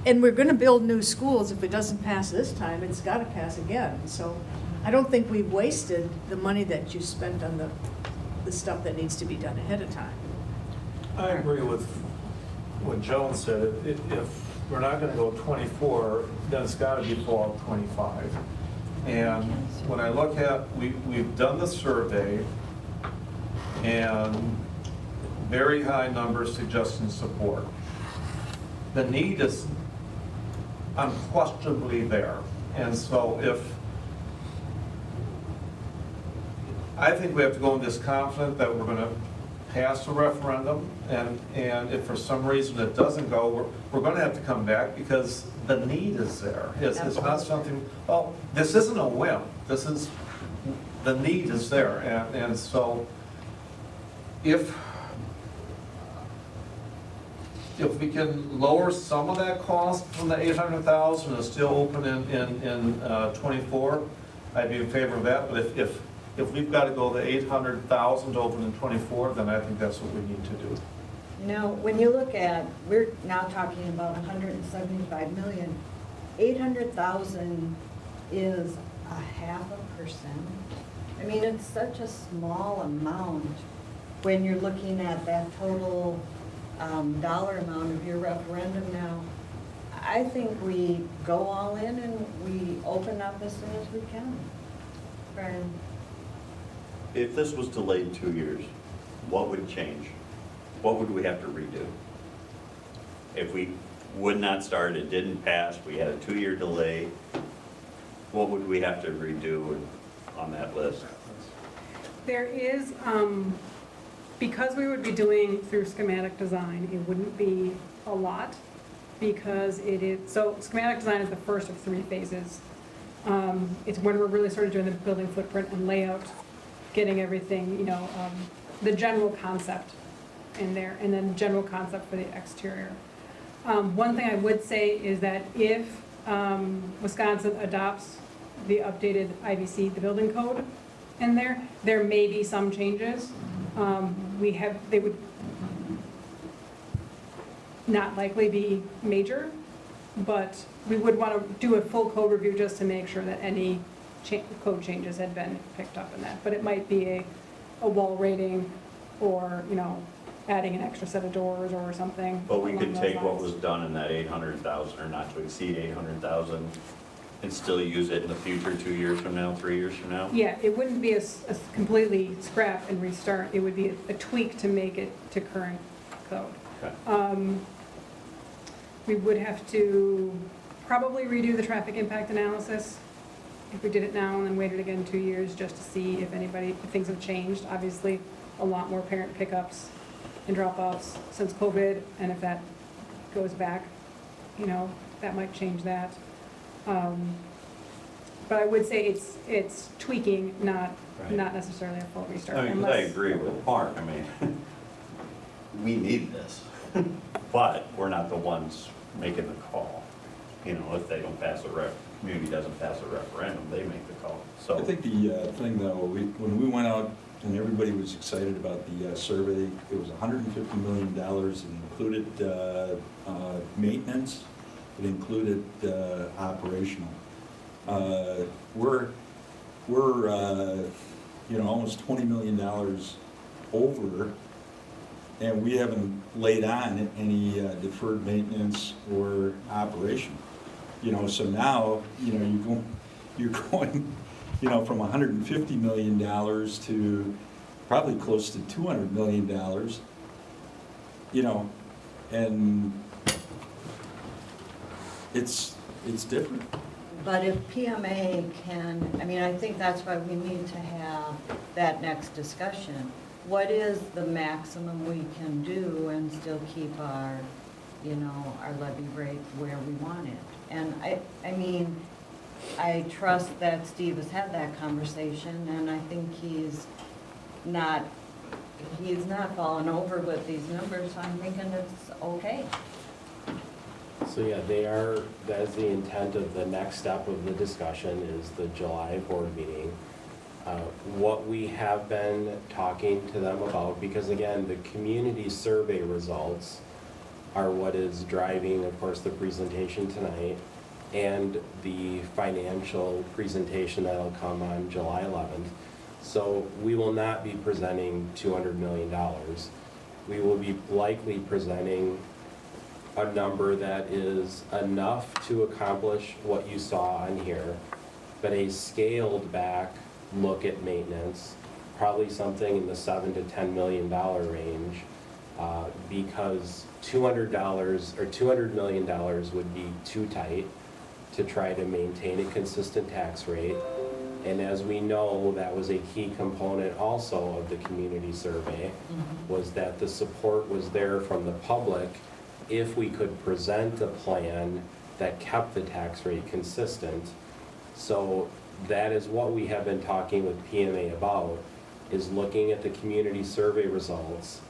and we're gonna build new schools. If it doesn't pass this time, it's gotta pass again. So I don't think we've wasted the money that you spent on the stuff that needs to be done ahead of time. I agree with what Joan said. If we're not gonna go 24, then it's gotta be fall of 25. And when I look at, we've done the survey, and very high numbers suggesting support. The need is unquestionably there. And so I think we have to go in this confident that we're gonna pass a referendum, and if for some reason it doesn't go, we're gonna have to come back because the need is there. It's not something, well, this isn't a whim, the need is there, and so if we can lower some of that cost from the 800,000 and still open in 24, I'd be in favor of that, but if we've got to go the 800,000 to open in 24, then I think that's what we need to do. You know, when you look at, we're now talking about 175 million. 800,000 is 0.5%. I mean, it's such a small amount when you're looking at that total dollar amount of your referendum now. I think we go all in and we open up as soon as we can. Brian? If this was delayed 2 years, what would change? What would we have to redo? If we would not start, it didn't pass, we had a 2-year delay, what would we have to redo on that list? There is, because we would be doing through schematic design, it wouldn't be a lot, because it is, so schematic design is the first of 3 phases. It's when we're really started doing the building footprint and layout, getting everything, the general concept in there, and then general concept for the exterior. One thing I would say is that if Wisconsin adopts the updated IBC, the building code in there may be some changes. They would not likely be major, but we would want to do a full code review just to make sure that any code changes had been picked up in that. But it might be a wall rating or, adding an extra set of doors or something. But we could along those take what lines. was done in that 800,000 or not to exceed 800,000 and still use it in the future, 2 years from now, 3 years from now? Yeah, it wouldn't be a completely scrap and restart. It would be a tweak to make it to current code. Okay. We would have to probably redo the traffic impact analysis if we did it now and then waited again 2 years just to see if things have changed. Obviously, a lot more parent pickups and drop-offs since COVID, and if that goes back, that might change that. But I would say it's tweaking, not necessarily a full restart. I agree with Mark. We need this, but we're not the ones making the call. If they don't pass community doesn't pass a referendum, they make the call. So I think the thing though, when we went out and everybody was excited about the survey, it was $150 million. It included maintenance, it included operational. We're almost $20 million over, and we haven't laid on any deferred maintenance or operation. So now you're going from $150 million to probably close to $200 million. And it's different. But if PMA can, I think that's why we need to have that next discussion. What is the maximum we can do and still keep our levy rate where we want it? And I trust that Steve has had that conversation, and I think he's not fallen over with these numbers, so I'm thinking it's okay. So yeah, that's the intent of the next step of the discussion is the July board meeting. What we have been talking to them about, because again, the community survey results are what is driving, of course, the presentation tonight and the financial presentation that'll come on July 11th. So we will not be presenting $200 million. We will be likely presenting a number that is enough to accomplish what you saw on here, but a scaled back look at maintenance, probably something in the $7 to $10 million range, because $200 or $200 million would be too tight to try to maintain a consistent tax rate. And as we know, that was a key component also of the community survey, was that the support was there from the public if we could present a plan that kept the tax rate consistent. So that is what we have been talking with PMA about, is looking at the community survey results,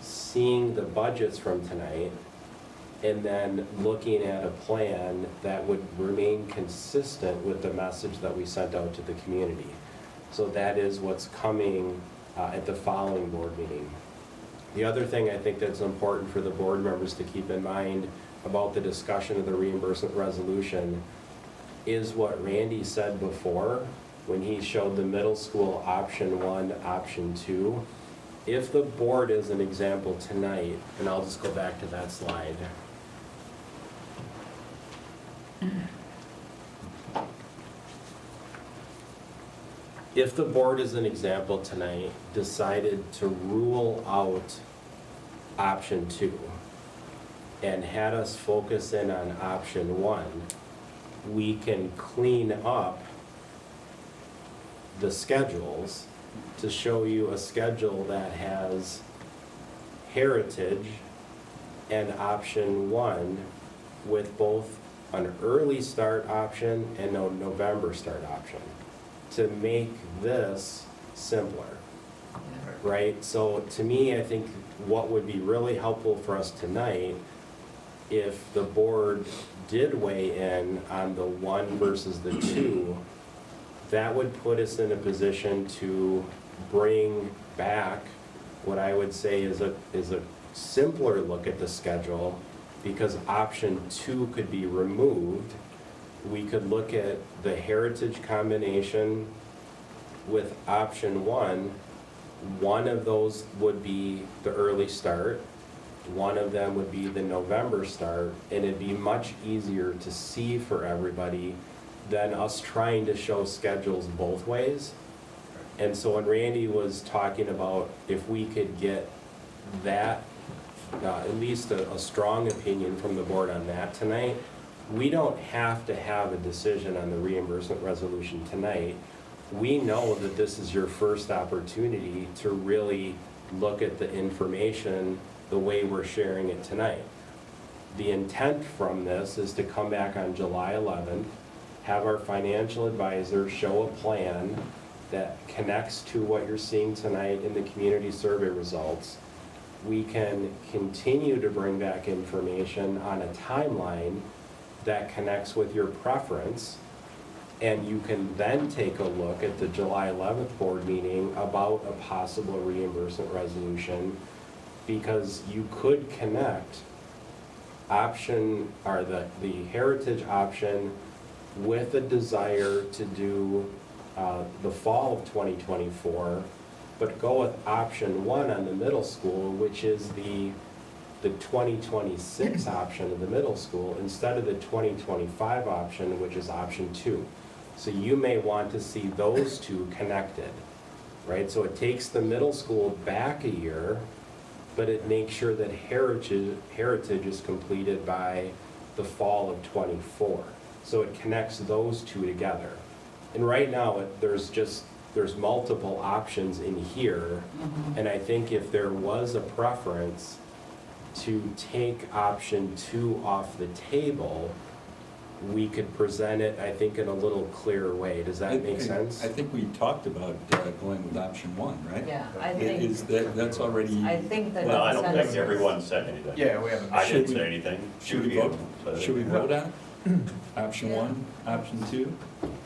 seeing the budgets from tonight, and then looking at a plan that would remain consistent with the message that we sent out to the community. So that is what's coming at the following board meeting. The other thing I think that's important for the board members to keep in mind about the discussion of the reimbursement resolution is what Randy said before when he showed the middle school option 1, option 2. If the board, as an example tonight, and I'll just go back to that slide. If the board, as an example tonight, decided to rule out option 2 and had us focus in on option 1, we can clean up the schedules to show you a schedule that has heritage and option 1 with both an early start option and a November start option to make this simpler, right? So to me, I think what would be really helpful for us tonight, if the board did weigh in on the 1 versus the 2, that would put us in a position to bring back what I would say is a simpler look at the schedule, because option 2 could be removed. We could look at the heritage combination with option 1. One of those would be the early start. One of them would be the November start, and it'd be much easier to see for everybody than us trying to show schedules both ways. And so when Randy was talking about if we could get that, at least a strong opinion from the board on that tonight, we don't have to have a decision on the reimbursement resolution tonight. We know that this is your first opportunity to really look at the information the way we're sharing it tonight. The intent from this is to come back on July 11th, have our financial advisor show a plan that connects to what you're seeing tonight in the community survey results. We can continue to bring back information on a timeline that connects with your preference, and you can then take a look at the July 11th board meeting about a possible reimbursement resolution, because you could connect option, or the heritage option, with a desire to do the fall of 2024, but go with option 1 on the middle school, which is the 2026 option of the middle school, instead of the 2025 option, which is option 2. So you may want to see those two connected, right? So it takes the middle school back a year, but it makes sure that heritage is completed by the fall of 24. So it connects those two together. And right now, there's multiple options in here. And I think if there was a preference to take option 2 off the table, we could present it, I think, in a little clearer way. Does that make sense? I think we talked about going with option 1, right? Yeah, I think. Is that's already? I think that. Well, I don't think everyone said anything. Yeah, we haven't. I didn't say anything. Should we vote? Should we vote on it? Option 1, option 2?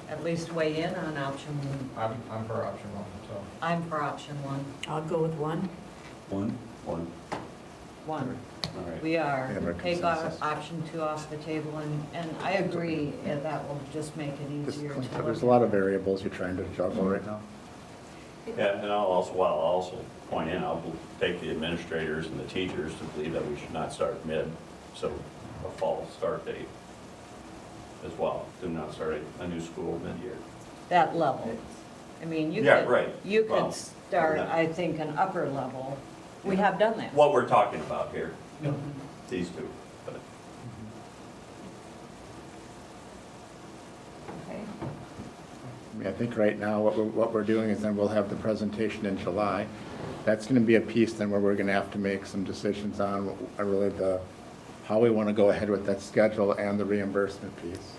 At least weigh in on option 1. I'm for option 1, so. I'm for option 1. I'll go with 1. 1? 1. 1. All right. We are. We have our Take consensus. option 2 off the table, and I agree, that will just make it Just easier to clean look up. There's a at. lot of variables you're trying to juggle right now. Yeah, and I'll also point in, I'll take the administrators and the teachers to believe that we should not start mid, so a fall start date as well. Do not start a new school mid-year. That level. I mean, you Yeah, could. right. You Well, could start, we're not- I think, an upper level. We have done that. What we're talking about here, these two. But Okay. I mean, I think right now, what we're doing is then we'll have the presentation in July. That's gonna be a piece then where we're gonna have to make some decisions on really how we wanna go ahead with that schedule and the reimbursement piece.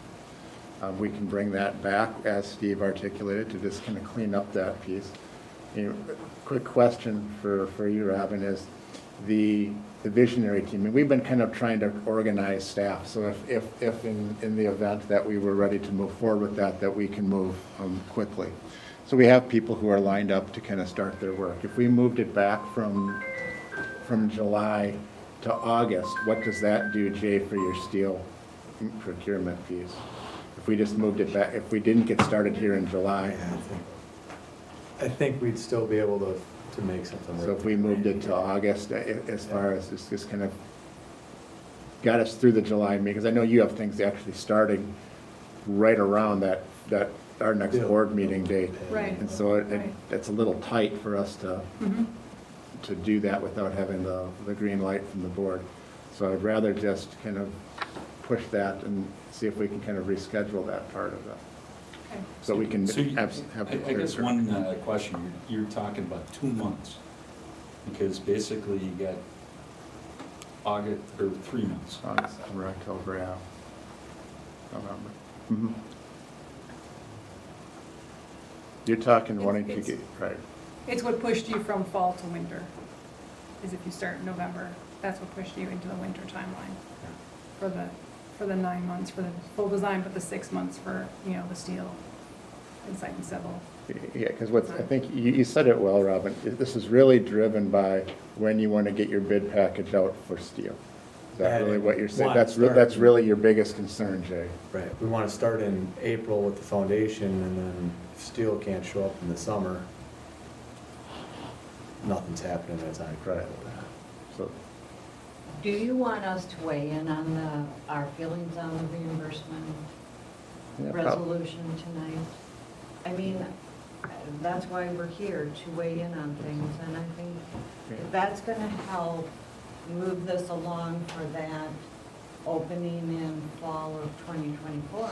We can bring that back, as Steve articulated, to just kind of clean up that piece. You know, quick question for you, Robin, is the visionary team. I mean, we've been kind of trying to organize staff, so if in the event that we were ready to move forward with that we can move quickly. So we have people who are lined up to kind of start their work. If we moved it back from July to August, what does that do, Jay, for your steel procurement piece? If we just moved it back, if we didn't get started here in July, I think we'd still be able to make something work. so if we moved it to August, as far as this just kind of got us through the July meeting, because I know you have things actually starting right around that our next Yeah. board meeting date. Right. And so Right. it's a little tight for us to do that without having the green light from the board. So I'd rather just kind of push that and see if we can kind of reschedule that part of it. Okay. So we can So you- have the I guess clear- one question, you're talking about 2 months, because basically you got August, or 3 months. August, September, October, yeah. November. Mhm. You're talking wanting to It's- get, right. It's what pushed you from fall to winter, is if you start in November, that's what pushed you into the winter timeline for the 9 months for the full design, but the 6 months for, the steel and site and civil. Yeah, because I think you said it well, Robin. This is really driven by when you want to get your bid package out for steel. Is that really what you're saying? That's really your biggest concern, Jay? Right, we want to start in April with the foundation, and then if steel can't show up in the summer, nothing's happening at that time. Right. So, Do you want us to weigh in on our feelings on the reimbursement yeah, resolution tonight? I mean, that's why we're here, to weigh in on things, and I think if that's gonna help move this along for that opening in fall of 2024,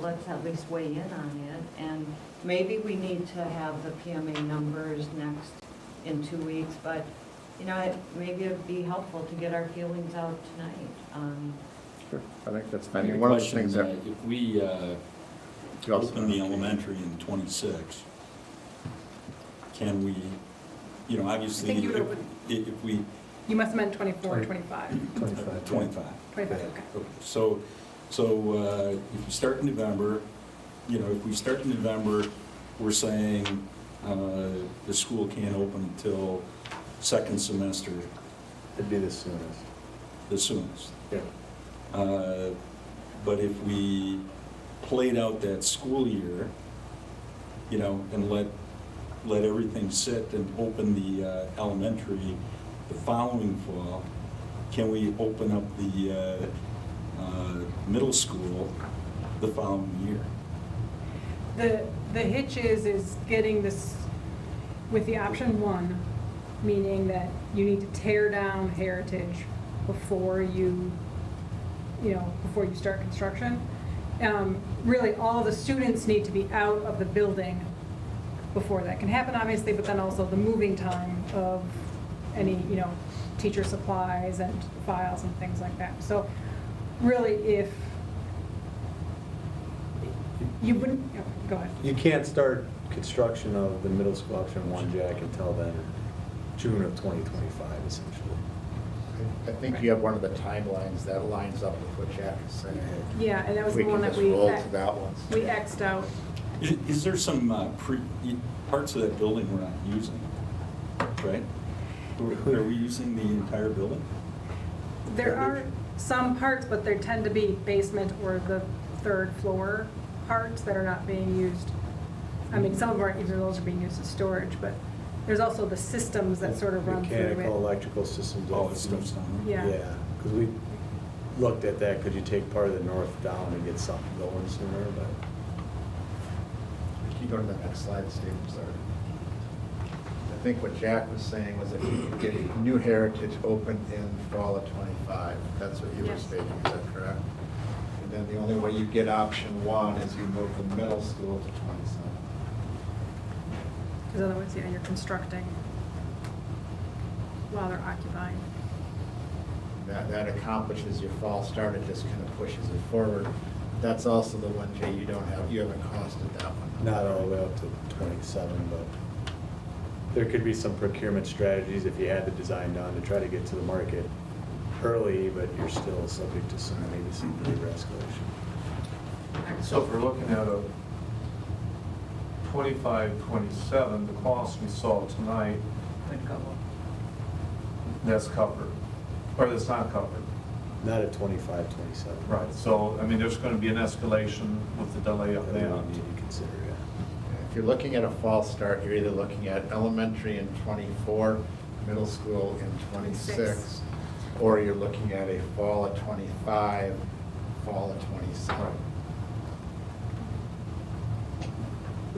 let's at least weigh in on it, and maybe we need to have the PMA numbers next in 2 weeks, but, maybe it'd be helpful to get our feelings out tonight. Sure, I think that's fine. Your One of the question, things that. if we open the elementary in '26, can we, obviously, I think you would open- if we, You must have meant 24 or 25. 25. 25. 25, okay. So if you start in November, if we start in November, we're saying the school can't open until second semester, It'd be the soonest. the soonest. Yeah. But if we played out that school year, and let everything sit and open the elementary the following fall, can we open up the middle school the following year? The hitch is getting this with the option 1, meaning that you need to tear down Heritage before you start construction. Really, all of the students need to be out of the building before that can happen, obviously, but then also the moving time of any, teacher supplies and files and things like that. So really, if you wouldn't, go ahead. You can't start construction of the middle school option 1, Jack, until then, June of 2025, essentially. I think you have one of the timelines that lines up with what Jack is saying. Yeah, and that was We the one can that just we, roll to that one. we X'd out. Is there some parts of that building we're not using, right? Are we using the entire building? There are some parts, but there tend to be basement or the 3rd floor parts that are not being used. I mean, some of our, even those are being used as storage, but there's also the systems that sort of run through it. Mechanical, electrical systems. All this stuff's down there? Yeah. Yeah, because we looked at that, could you take part of the north down and get something going sooner, but. Can you go to the next slide, Steve? I'm sorry. I think what Jack was saying was that you could get New Heritage open in fall of '25. That's what you were Yes. stating, is that correct? And then the only way you get option 1 is you move the middle school to '27. Because otherwise, yeah, you're constructing while they're occupying. That accomplishes your fall start, it just kind of pushes it forward. That's also the one, Jay, you haven't costed that one. Not all the way up to 27, but there could be some procurement strategies if you had the design done to try to get to the market early, but you're still subject to maybe some labor escalation. So if we're looking at a 25, 27, the cost we saw tonight, that's covered, or that's not covered. Not at 25, 27. Right, so, there's going to be an escalation with the delay of That that. we need to consider, yeah. If you're looking at a fall start, you're either looking at elementary in '24, middle school in '26, or you're looking at a fall of '25, fall of '27.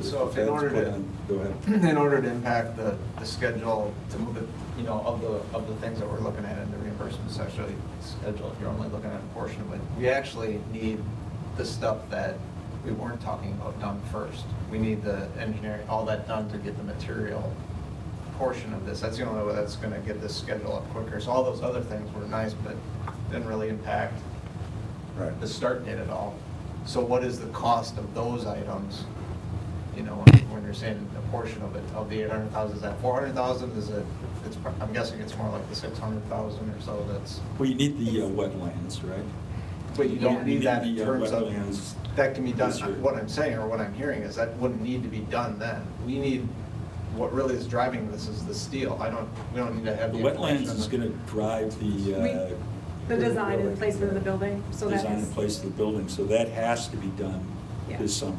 So if in order to, Go ahead. in order to impact the schedule, to move it, of the things that we're looking at in the reimbursement section schedule, if you're only looking at a portion of it, we actually need the stuff that we weren't talking about done first. We need the engineering, all that done to get the material portion of this. That's the only way that's gonna get this schedule up quicker. So all those other things were nice, but didn't really impact Right. the start date at all. So what is the cost of those items? You know, when you're saying a portion of it, of the 800,000, is that 400,000? Is it, I'm guessing it's more like the 600,000 or so that's. Well, you need the wetlands, right? But you don't need that in the, terms of, wetlands that can be done, this year. what I'm saying or what I'm hearing is that wouldn't need to be done then. We need, what really is driving this is the steel. We don't need to have The the. wetlands information. is gonna drive the. The design and placement of the building, so that Design is. and place of the building, so that has to be done Yeah. this summer.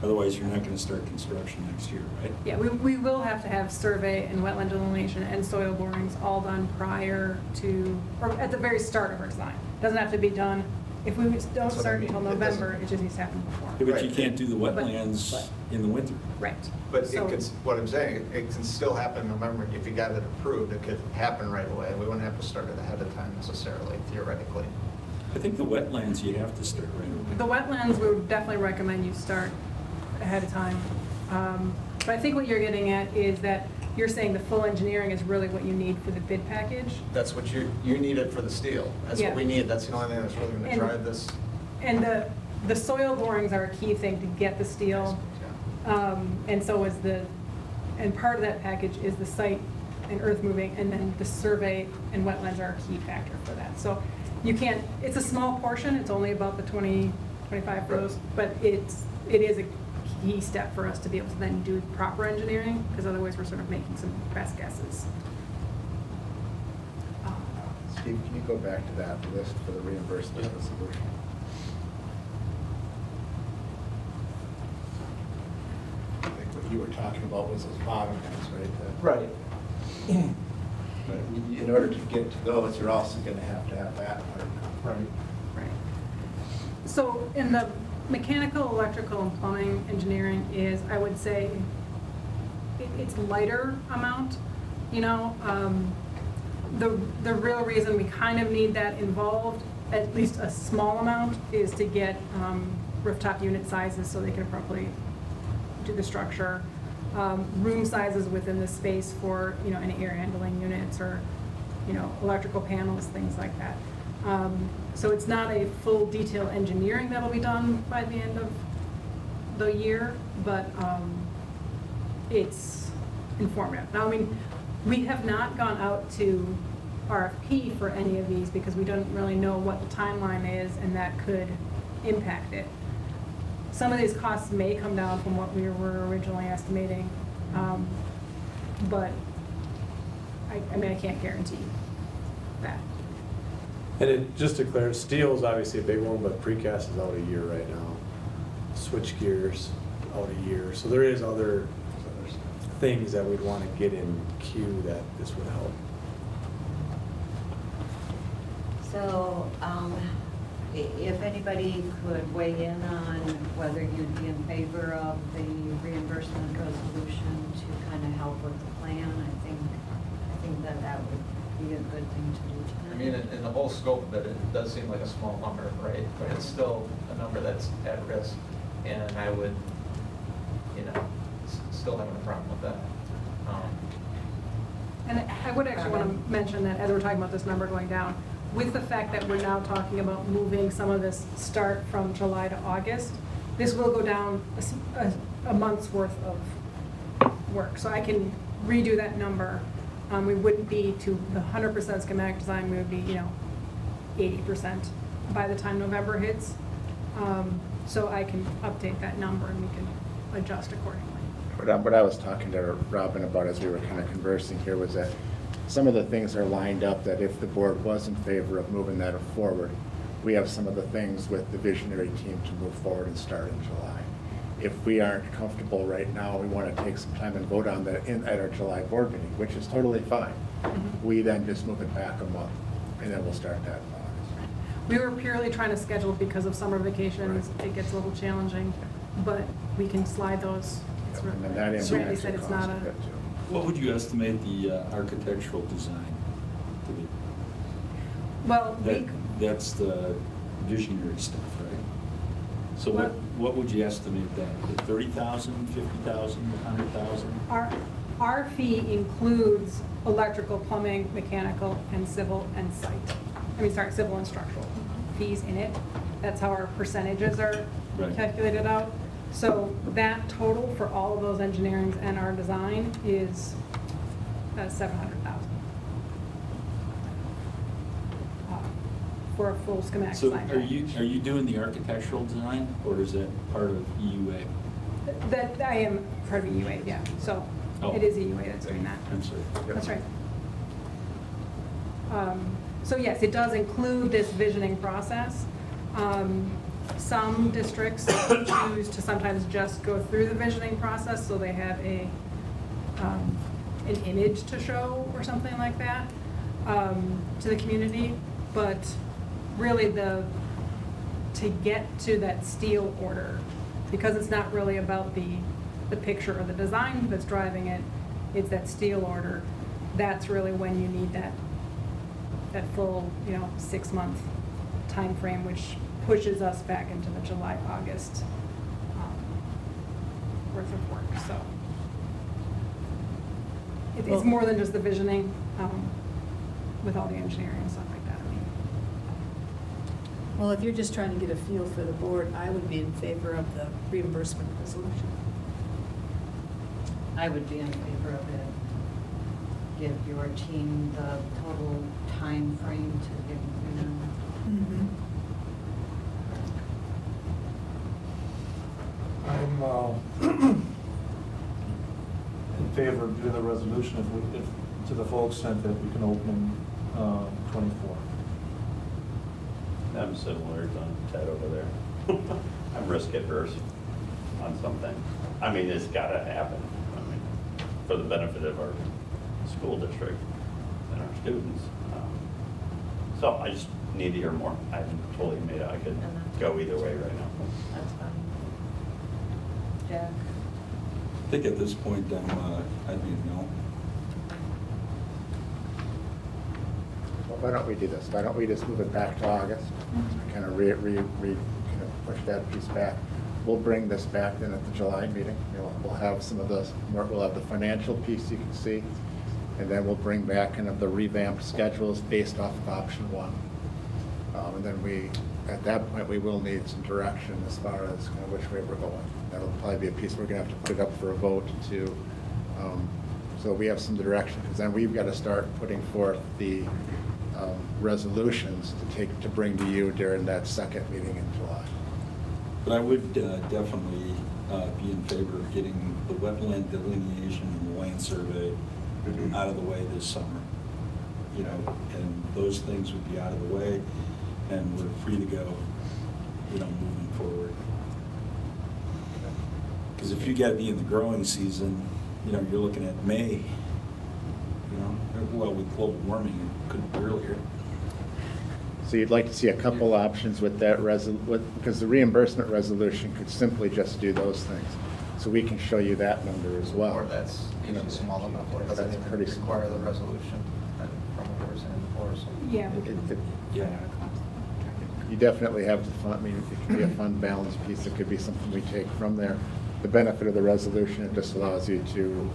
Otherwise, you're not gonna start construction next year, right? Yeah, we will have to have survey and wetland delineation and soil borings all done prior to, or at the very start of our design. Doesn't have to be done, if we don't That's what I start mean. until It doesn't- November, it just needs to happen before. Yeah, but you Right. can't do the But- wetlands in the winter. Right. But So- it could, what I'm saying, it can still happen in November. If you got it approved, it could happen right away. We wouldn't have to start it ahead of time necessarily, theoretically. I think the wetlands, you have to start right away. The wetlands, we would definitely recommend you start ahead of time. But I think what you're getting at is that you're saying the full engineering is really what you need for the bid package. That's what you need it for the steel. That's Yeah. what we need. That's the only thing that's really gonna And- drive this. And the soil borings are a key thing to get the steel. And so is and part of that package is the site and earth moving, and then the survey and wetlands are a key factor for that. So you can't, it's a small portion, it's only about the 25 for those, but it is a key step for us to be able to then do proper engineering, because otherwise we're sort of making some best guesses. Steve, can you go back to that list for the reimbursement resolution? I think what you were talking about was those bottom ones, right? Right. But in order to get to those, you're also gonna have to have that part. Right. Right. So in the mechanical, electrical, and plumbing engineering is, I would say, it's lighter amount, you know? The real reason we kind of need that involved, at least a small amount, is to get rooftop unit sizes so they can properly do the structure. Room sizes within the space for, you know, any air handling units or, you know, electrical panels, things like that. So it's not a full detail engineering that'll be done by the end of the year, but it's informative. Now, I mean, we have not gone out to RFP for any of these because we don't really know what the timeline is, and that could impact it. Some of these costs may come down from what we were originally estimating, but I mean, I can't guarantee that. And just to clear, steel is obviously a big one, but precast is out a year right now. Switch gears out a year, so there is other things that we'd want to get in queue that this would help. So, if anybody could weigh in on whether you'd be in favor of the reimbursement resolution to kind of help with the plan, I think that would be a good thing to do I mean, tonight. in the whole scope of it, it does seem like a small number, right? But it's still a number that's at risk, and I would, you know, still having a problem with that. And I would actually want to mention that as we're talking about this number going down, with the fact that we're now talking about moving some of this start from July to August, this will go down a month's worth of work. So I can redo that number. We wouldn't be to the 100% schematic design, we would be, you know, 80% by the time November hits. So I can update that number and we can adjust accordingly. What I was talking to Robin about as we were kind of conversing here was that some of the things are lined up that if the board was in favor of moving that forward, we have some of the things with the visionary team to move forward and start in July. If we aren't comfortable right now, we want to take some time and vote on that at our July board meeting, which is totally fine. We then just move it back a month, and then we'll start that in August. We were purely trying to schedule because of summer vacations. It gets a little challenging, but we can slide those. It's And then that Randy impacts said the it's cost not of a, it too. What would you estimate the architectural design to be? well, That's the visionary stuff, right? So what would you estimate that? 30,000, 50,000, 100,000? our fee includes electrical, plumbing, mechanical, and civil and site. Civil and structural fees in it. That's how our percentages are Right. calculated out. So that total for all of those engineerings and our design is 700,000. For a full schematic So design. are you doing the architectural design, or is that part of EUA? That, I am part of EUA, yeah, so Oh. it is EUA that's doing that. I'm sorry. That's right. So yes, it does include this visioning process. Some districts choose to sometimes just go through the visioning process, so they have an image to show or something like that to the community. But really to get to that steel order, because it's not really about the picture or the design that's driving it, it's that steel order. That's really when you need that full, 6-month time frame, which pushes us back into the July, August worth of work. So it's Well- more than just the visioning with all the engineering and stuff like that. Well, if you're just trying to get a feel for the board, I would be in favor of the reimbursement resolution. I would be in favor of it. Give your team the total time frame to give, Mm-hmm. I'm in favor of doing the resolution if to the full extent that we can open 24. I'm similar to Ted over there. I'm risk adverse on something. I mean, it's gotta happen. I mean, for the benefit of our school district and our students. So I just need to hear more. I haven't totally made it. I could go either way right now. that's fine. Jack? I think at this point, I'd be a no. Well, why don't we do this? Why don't we just move it back to August? Kind of push that piece back. We'll bring this back then at the July meeting. We'll have some of those, we'll have the financial piece you can see, and then we'll bring back kind of the revamped schedules based off of option one. And then at that point, we will need some direction as far as kind of which way we're going. That'll probably be a piece we're gonna have to put it up for a vote to, so we have some direction, because then we've got to start putting forth the resolutions to bring to you during that second meeting in July. But I would definitely be in favor of getting the wetland delineation and the land survey out of the way this summer. And those things would be out of the way, and we're free to go, moving forward. Because if you gotta be in the growing season, you're looking at May, well, with global warming, it could be earlier. So you'd like to see a couple options with that because the reimbursement resolution could simply just do those things. So we can show you that number as well. Or that's usually small enough, or it doesn't That's even pretty small. require the resolution from what we were saying before, so. Yeah. Yeah. You definitely have the fund, I mean, it can be a fund balance piece, it could be something we take from there. The benefit of the resolution, it just allows you to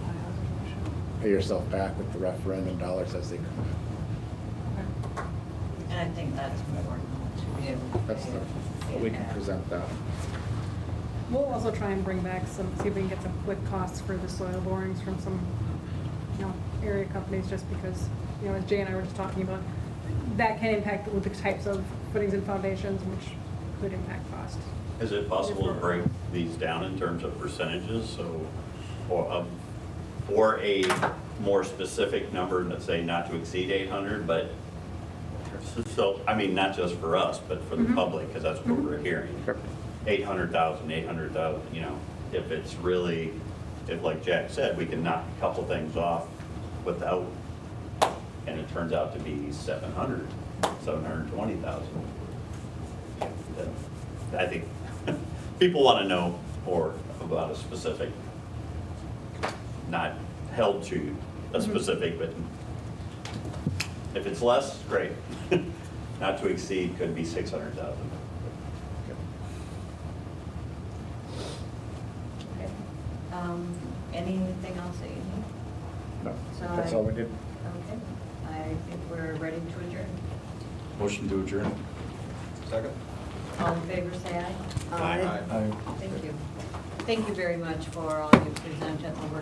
pay yourself back with the referendum dollars as they come in. And I think that's important to be able to. That's what we can present that. We'll also try and bring back see if we can get some quick costs for the soil borings from some, area companies, just because, as Jay and I were just talking about, that can impact with the types of footings and foundations, which could impact cost. Is it possible to break these down in terms of percentages, or a more specific number, let's say not to exceed 800, but, so, I mean, not just for us, but for the public, because that's what we're hearing. 800,000, if it's really, if like Jack said, we can knock a couple things off without, and it turns out to be 720,000. I think people want to know more about a specific, not held to a specific, but if it's less, great. Not to exceed could be 600,000. Okay. Anything else that you need? No, So that's all we did. Okay, I think we're ready to adjourn. Motion to adjourn. Second? All in favor, say aye. Aye. Thank you. Thank you very much for all you presented, the work